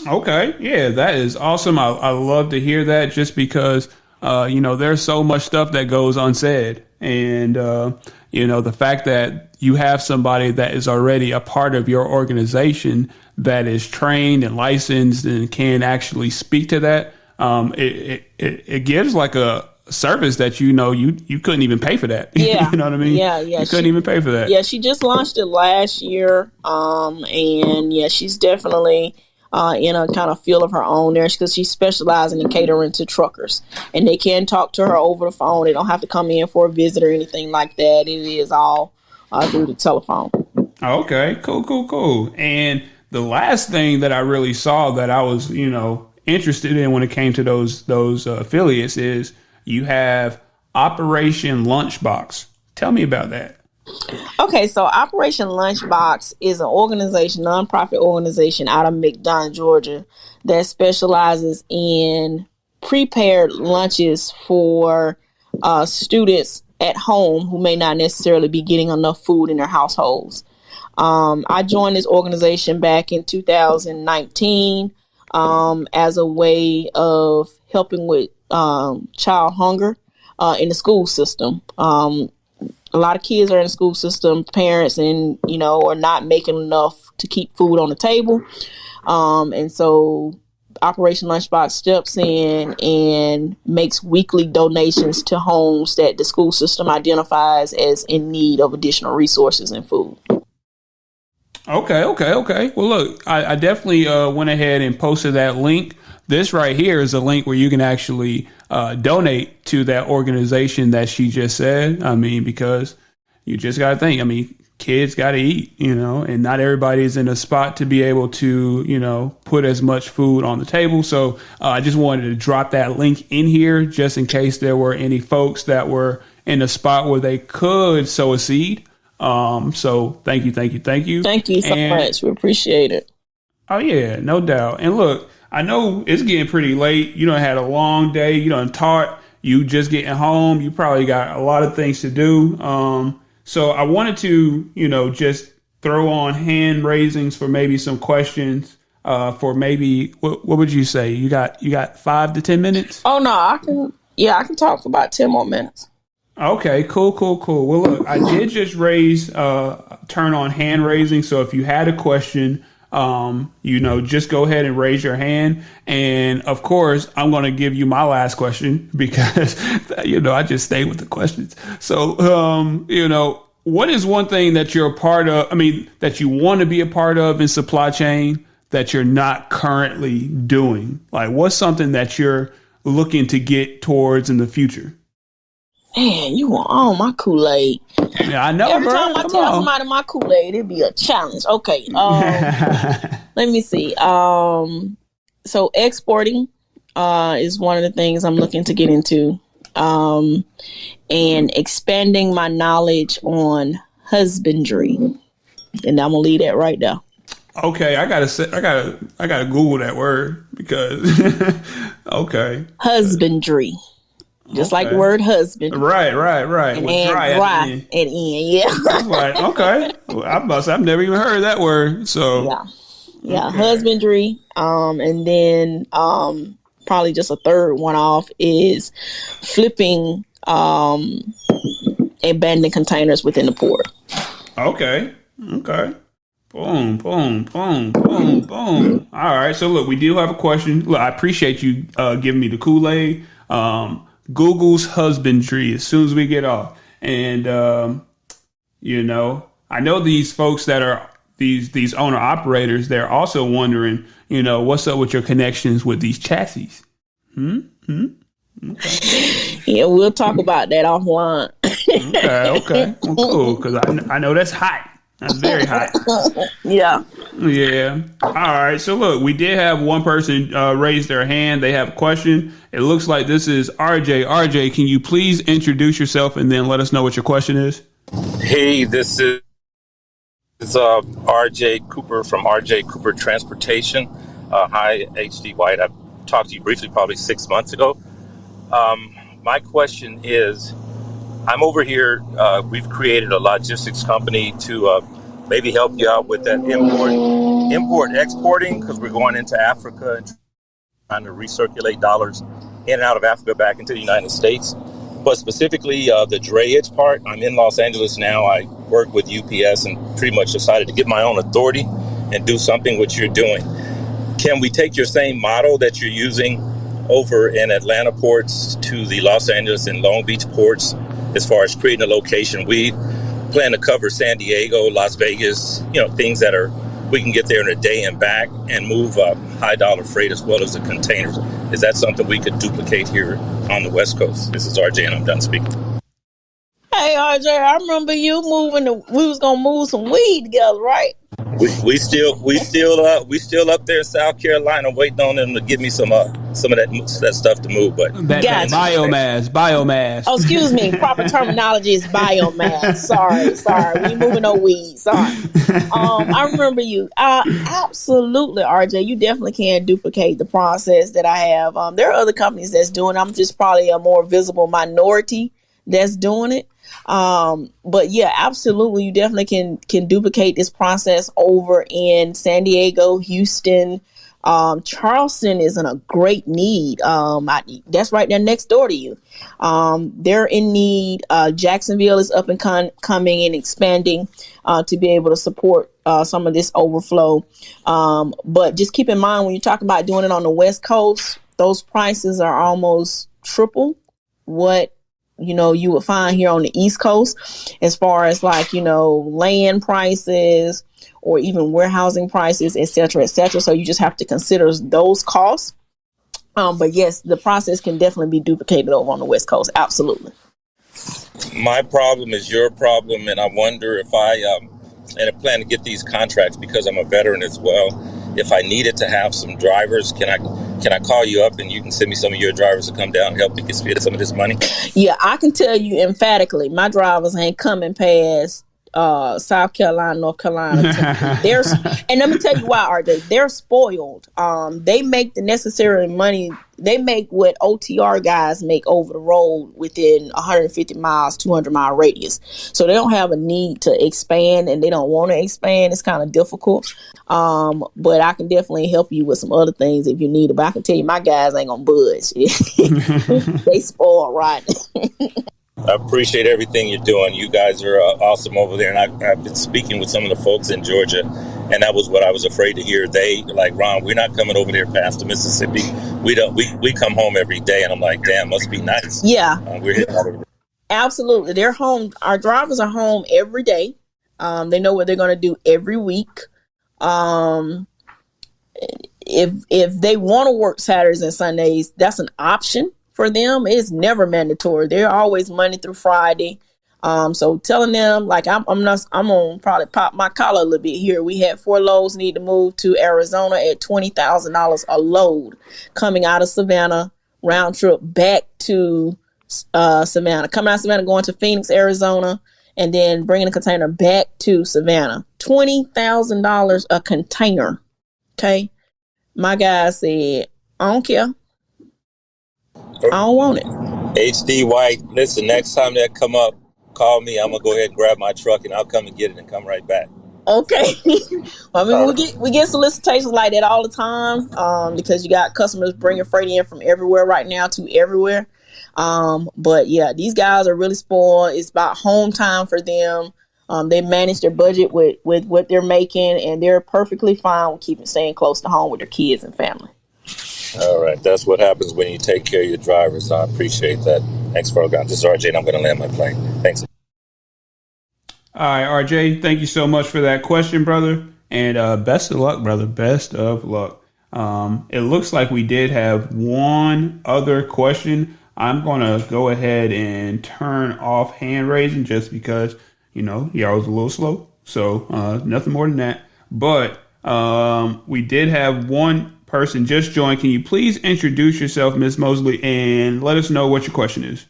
Okay. Yeah, that is awesome. I love to hear that, just because, there's so much stuff that goes unsaid. And, the fact that you have somebody that is already a part of your organization that is trained and licensed and can actually speak to that, it gives like a service that you couldn't even pay for that. Yeah. You know what I mean? Yeah. You couldn't even pay for that. Yeah, she just launched it last year. And yeah, she's definitely in a kind of field of her own there, because she's specializing in catering to truckers, and they can talk to her over the phone. They don't have to come in for a visit or anything like that. It is all through the telephone. Okay, cool. And the last thing that I really saw that I was, interested in when it came to those affiliates is you have Operation Lunchbox. Tell me about that. Okay, so Operation Lunchbox is an organization, nonprofit organization out of McDonough, Georgia, that specializes in prepared lunches for students at home who may not necessarily be getting enough food in their households. I joined this organization back in 2019 as a way of helping with child hunger in the school system. A lot of kids are in the school system, parents, and, are not making enough to keep food on the table. And so Operation Lunchbox steps in and makes weekly donations to homes that the school system identifies as in need of additional resources and food. Okay. Well, look, I definitely went ahead and posted that link. This right here is a link where you can actually donate to that organization that she just said. I mean, because you just got to think, kids got to eat, and not everybody is in a spot to be able to, put as much food on the table. So I just wanted to drop that link in here just in case there were any folks that were in a spot where they could sow a seed. So thank you. Thank you so much. We appreciate it. Oh, yeah, no doubt. And look, I know it's getting pretty late. You done had a long day. You done taught. You just getting home. You probably got a lot of things to do. So I wanted to, just throw on hand raisings for maybe some questions. For maybe what would you say? You got 5 to 10 minutes? Oh no, I can talk for about 10 more minutes. Okay, cool. Well, look, I did just turn on hand raising. So if you had a question, just go ahead and raise your hand. And of course, I'm going to give you my last question because, I just stay with the questions. So, what is one thing that you're a part of? That you want to be a part of in supply chain that you're not currently doing? Like, what's something that you're looking to get towards in the future? Man, you want all my Kool-Aid. Yeah, I know. Every time I tell somebody my Kool-Aid, it'd be a challenge. Okay. Let me see. So exporting is one of the things I'm looking to get into. And expanding my knowledge on husbandry. And I'm gonna leave that right there. Okay, I gotta Google that word because okay. Husbandry. just like the Okay. word husband. Right. And With add dry at the dry end. at end. Yeah. I was like, okay. Well, I've never even heard that word. So, Yeah. okay. Husbandry. And then probably just a third one off is flipping abandoned containers within the port. Okay. Boom, boom, boom, boom, boom. All right. So look, we do have a question. Look, I appreciate you giving me the Kool-Aid. Google's husbandry as soon as we get off. And I know these folks that are these owner operators, they're also wondering, what's up with your connections with these chassis? Okay. Yeah, we'll talk about that offline. Okay. Well, cool, because I know that's hot. That's very hot. Yeah. Yeah. All right. So look, we did have one person raise their hand. They have a question. It looks like this is RJ. RJ, can you please introduce yourself and then let us know what your question is? Hey, this is RJ Cooper from RJ Cooper Transportation. Hi, HD White. I talked to you briefly probably 6 months ago. My question is, I'm over here. We've created a logistics company to maybe help you out with that import exporting, because we're going into Africa and trying to recirculate dollars in and out of Africa back into the United States. But specifically the drayage part, I'm in Los Angeles now. I work with UPS and pretty much decided to get my own authority and do something what you're doing. Can we take your same model that you're using over in Atlanta ports to the Los Angeles and Long Beach ports as far as creating a location? We plan to cover San Diego, Las Vegas, things that we can get there in a day and back and move high dollar freight as well as the containers. Is that something we could duplicate here on the West Coast? This is RJ and I'm done speaking. Hey RJ, I remember you we was gonna move some weed together, right? We still up there in South Carolina waiting on them to give me some of that stuff to move. But that biomass. Oh, excuse me. Proper terminology is biomass. Sorry. We moving no weed. Sorry. I remember you. Absolutely, RJ. You definitely can duplicate the process that I have. There are other companies that's doing it. I'm just probably a more visible minority that's doing it. But yeah, absolutely. You definitely can duplicate this process over in San Diego, Houston. Charleston is in a great need. That's right there next door to you. They're in need. Jacksonville is up and coming and expanding, to be able to support, some of this overflow. But just keep in mind when you talk about doing it on the West Coast, those prices are almost triple what you would find here on the East Coast, as far as land prices or even warehousing prices, et cetera, et cetera. So you just have to consider those costs. But yes, the process can definitely be duplicated over on the West Coast. Absolutely. My problem is your problem, and I wonder if I plan to get these contracts because I'm a veteran as well. If I needed to have some drivers, can I call you up and you can send me some of your drivers to come down and help me get some of this money? Yeah, I can tell you emphatically, my drivers ain't coming past South Carolina, North Carolina. And let me tell you why, RJ. They're spoiled. They make the necessary money. They make what OTR guys make over the road within 150 miles, 200 mile radius. So they don't have a need to expand, and they don't want to expand. It's kind of difficult. But I can definitely help you with some other things if you need it. But I can tell you, my guys ain't gonna budge. They spoiled, right? I appreciate everything you're doing. You guys are awesome over there. And I've been speaking with some of the folks in Georgia, and that was what I was afraid to hear. They like, Ron, we're not coming over there past the Mississippi. We come home every day. And I'm like, damn, must be nice. Yeah. We're here out of Absolutely. They're home. Our drivers are home every day. They know what they're going to do every week. If they want to work Saturdays and Sundays, that's an option for them. It's never mandatory. They're always Monday through Friday. So telling them I'm gonna probably pop my collar a little bit here. We had 4 loads need to move to Arizona at $20,000 a load coming out of Savannah, round trip back to Savannah, coming out of Savannah, going to Phoenix, Arizona, and then bringing a container back to Savannah. $20,000 a container. Okay. My guy said, I don't care. I don't want it. HD White, listen, next time that come up, call me. I'm going to go ahead and grab my truck, and I'll come and get it and come right back. Okay. I mean, All we right. get solicitations like that all the time, because you got customers bringing freight in from everywhere right now to everywhere. But yeah, these guys are really spoiled. It's about home time for them. They manage their budget with what they're making, and they're perfectly fine with staying close to home with their kids and family. All right. That's what happens when you take care of your drivers. I appreciate that. Thanks for this is RJ, and I'm going to land my plane. Thanks. All right, RJ, thank you so much for that question, brother. And best of luck, brother. Best of luck. It looks like we did have one other question. I'm going to go ahead and turn off hand raising just because, y'all was a little slow. So nothing more than that. But we did have one person just join. Can you please introduce yourself, Ms. Mosley, and let us know what your question is?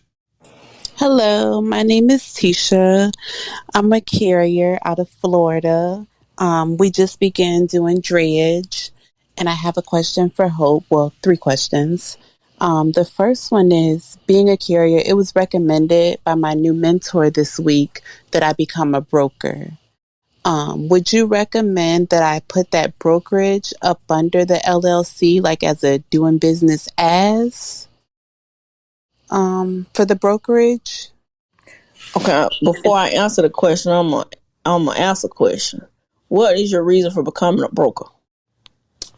Hello, my name is Tisha. I'm a carrier out of Florida. We just began doing drayage, and I have a question for Hope. Well, 3 questions. The first one is, being a carrier, it was recommended by my new mentor this week that I become a broker. Would you recommend that I put that brokerage up under the LLC, like as a doing business as? For the brokerage? Okay, before I answer the question, I'm gonna ask a question. What is your reason for becoming a broker?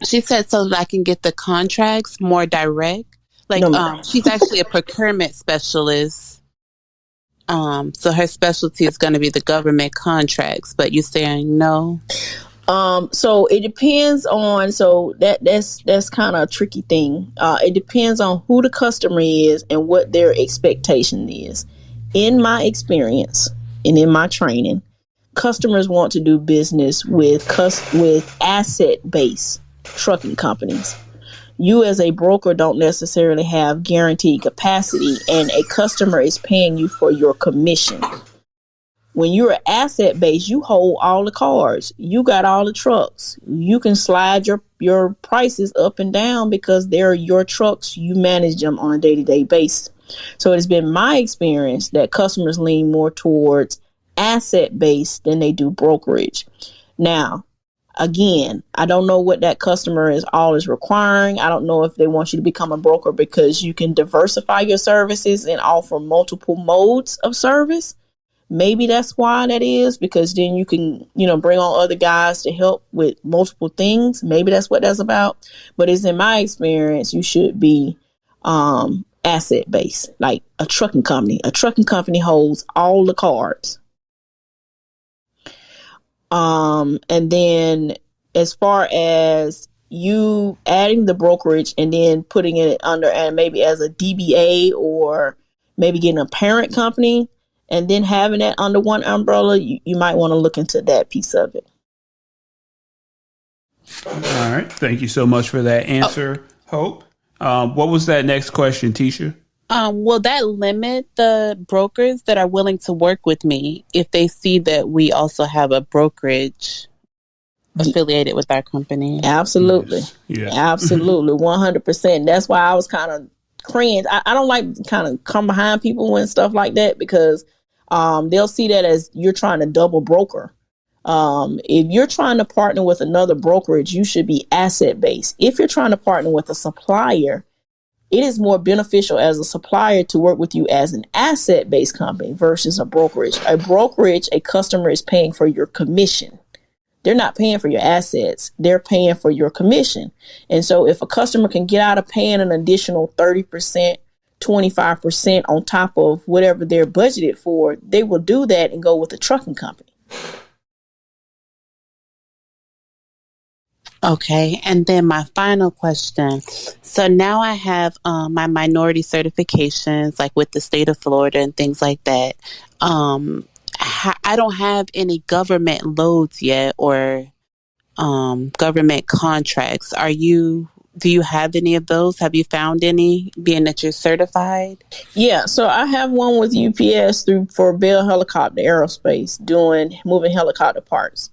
She said so that I can get the contracts more direct. Like, No. she's actually a procurement specialist. So her specialty is going to be the government contracts. But you're saying no? So it depends on, that's kind of a tricky thing. It depends on who the customer is and what their expectation is. In my experience and in my training, customers want to do business with asset-based trucking companies. You as a broker don't necessarily have guaranteed capacity, and a customer is paying you for your commission. When you're asset based, you hold all the cards. You got all the trucks. You can slide your prices up and down because they're your trucks. You manage them on a day-to-day basis. So it's been my experience that customers lean more towards asset based than they do brokerage. Now, again, I don't know what that customer is requiring. I don't know if they want you to become a broker because you can diversify your services and offer multiple modes of service. Maybe that's why that is, because then you can, bring on other guys to help with multiple things. Maybe that's what that's about. But it's in my experience, you should be asset based, like a trucking company. A trucking company holds all the cards. And then as far as you adding the brokerage and then putting it under, and maybe as a DBA, or maybe getting a parent company and then having that under one umbrella, you might want to look into that piece of it. All right. Thank you so much for that answer, Hope. What was that next question, Tisha? Will that limit the brokers that are willing to work with me if they see that we also have a brokerage affiliated with our company? Absolutely. Yes. Yeah. Absolutely. 100%. That's why I was kind of cringe. I don't like to kind of come behind people and stuff like that, because they'll see that as you're trying to double broker. If you're trying to partner with another brokerage, you should be asset based. If you're trying to partner with a supplier, it is more beneficial as a supplier to work with you as an asset based company versus a brokerage. A brokerage, a customer is paying for your commission. They're not paying for your assets. They're paying for your commission. And so if a customer can get out of paying an additional 30%, 25% on top of whatever they're budgeted for, they will do that and go with a trucking company. Okay. And then my final question. So now I have my minority certifications, like with the state of Florida and things like that. I don't have any government loads yet, or government contracts. Do you have any of those? Have you found any, being that you're certified? Yeah, so I have one with UPS for Bell Helicopter Aerospace, moving helicopter parts.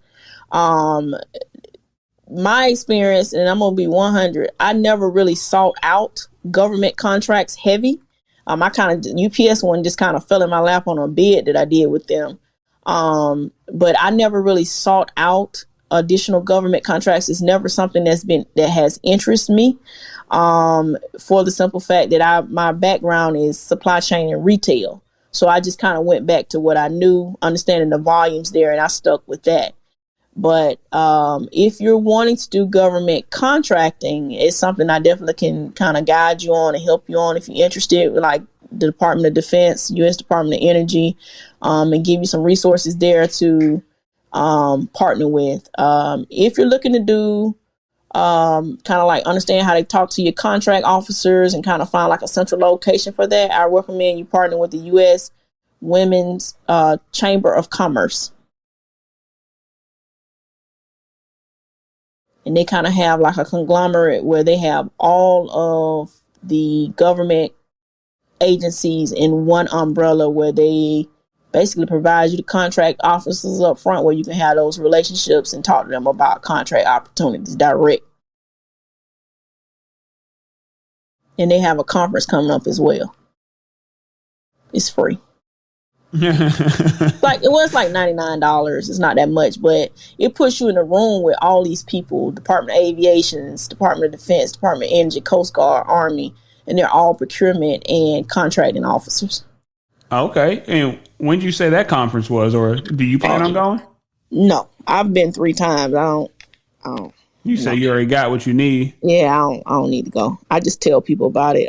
My experience, and I'm going to be 100, I never really sought out government contracts heavy. I kind of UPS one just kind of fell in my lap on a bid that I did with them. But I never really sought out additional government contracts. It's never something that has interested me. For the simple fact that my background is supply chain and retail. So I just kind of went back to what I knew, understanding the volumes there, and I stuck with that. But if you're wanting to do government contracting, it's something I definitely can kind of guide you on and help you on if you're interested, like the Department of Defense, U.S. Department of Energy, and give you some resources there to partner with. If you're looking to do kind of like understand how to talk to your contract officers and kind of find like a central location for that, I recommend you partner with the U.S. Women's Chamber of Commerce. And they kind of have like a conglomerate where they have all of the government agencies in one umbrella, where they basically provide you the contract officers up front, where you can have those relationships and talk to them about contract opportunities direct. And they have a conference coming up as well. It's free. Like it was like $99. It's not that much, but it puts you in a room with all these people: Department of Aviation, Department of Defense, Department of Energy, Coast Guard, Army, and they're all procurement and contracting officers. Okay. And when did you say that conference was, or do you plan on going? No, I've been 3 times. I don't. You say you already got what you need. Yeah, I don't need to go. I just tell people about it.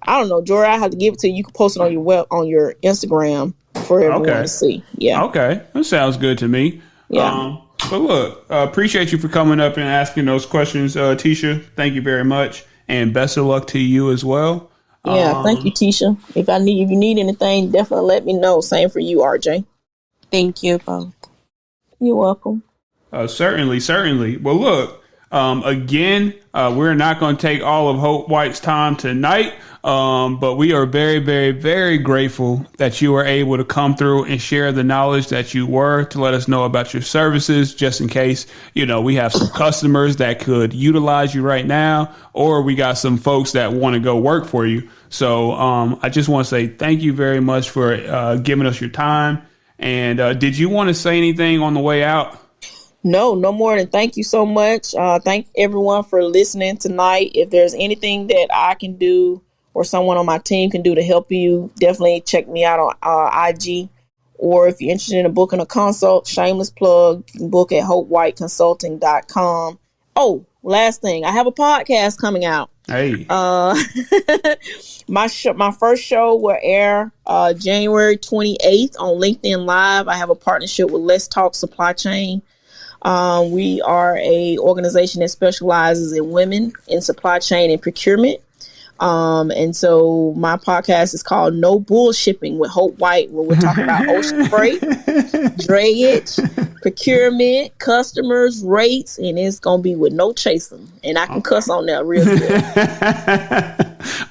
I don't know, Jory. I have to give it to you. You can post it on your Instagram for everyone to see. Yeah. Okay, that sounds good to me. Yeah. But look, appreciate you for coming up and asking those questions, Tisha. Thank you very much, and best of luck to you as well. Yeah, thank you, Tisha. If you need anything, definitely let me know. Same for you, RJ. Thank you both. You're welcome. Certainly. Well, look, again, we're not going to take all of Hope White's time tonight, but we are very, very, very grateful that you were able to come through and share the knowledge that you were, to let us know about your services, just in case, we have some customers that could utilize you right now, or we got some folks that want to go work for you. So I just want to say thank you very much for giving us your time. And did you want to say anything on the way out? No more than thank you so much. Thank everyone for listening tonight. If there's anything that I can do or someone on my team can do to help you, definitely check me out on IG. Or if you're interested in booking a consult, shameless plug, you can book at hopewhiteconsulting.com. Oh, last thing, I have a podcast coming out. Hey. My first show will air January 28th on LinkedIn Live. I have a partnership with Let's Talk Supply Chain. We are a organization that specializes in women in supply chain and procurement. And so my podcast is called No Bullshipping with Hope White, where we're talking about ocean freight, drayage, procurement, customers, rates, and it's going to be with no chasing. And I can cuss on that real good.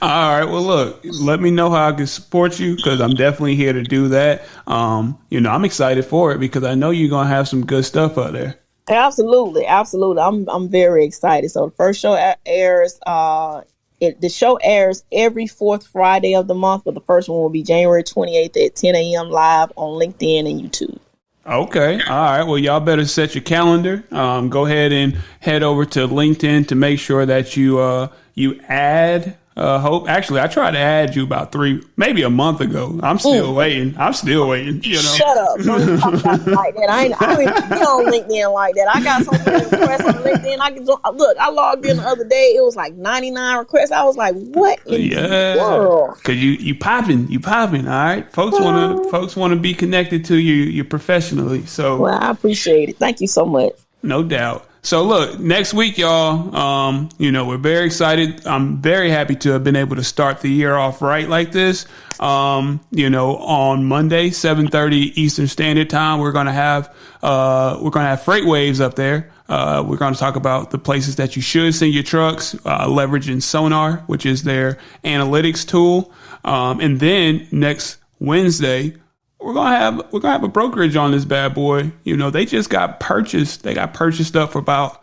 All right. Well, look, let me know how I can support you, because I'm definitely here to do that. I'm excited for it because I know you're going to have some good stuff out there. Absolutely. I'm very excited. So the first show airs, the show airs every 4th Friday of the month, but the first one will be January 28th at 10 a.m. live on LinkedIn and YouTube. Okay. All right. Well, y'all better set your calendar. Go ahead and head over to LinkedIn to make sure that you add Hope. Actually, I tried to add you about maybe a month ago. I'm still waiting. Shut up. Don't talk about me like that. I don't even be on LinkedIn like that. I got so many requests on LinkedIn. Look, I logged in the other day. It was like 99 requests. I was like, what in the world? Because you popping. All right. Folks want to be connected to you professionally. So, well, I appreciate it. Thank you so much. No doubt. So look, next week, y'all, we're very excited. I'm very happy to have been able to start the year off right like this. On Monday, 7:30 Eastern Standard Time, we're going to have freight waves up there. We're going to talk about the places that you should send your trucks, leveraging Sonar, which is their analytics tool. And then next Wednesday, we're gonna have a brokerage on this bad boy. They just got purchased. They got purchased up for about,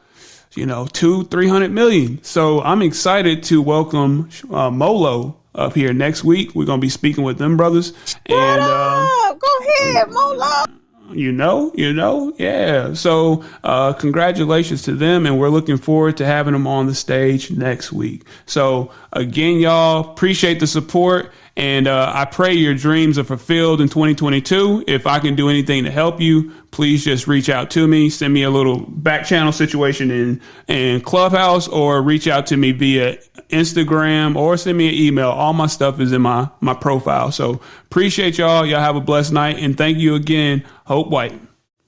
$200-300 million. So I'm excited to welcome Molo up here next week. We're going to be speaking with them brothers. What And up? Go ahead, Molo. Yeah. So congratulations to them, and we're looking forward to having them on the stage next week. So again, y'all, appreciate the support, and I pray your dreams are fulfilled in 2022. If I can do anything to help you, please just reach out to me. Send me a little back channel situation in Clubhouse, or reach out to me via Instagram, or send me an email. All my stuff is in my profile. So appreciate y'all. Y'all have a blessed night. And thank you again, Hope White.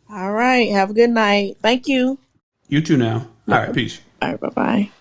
All right. Have a good night. Thank you. You too now. All right. Peace. All right. Bye-bye.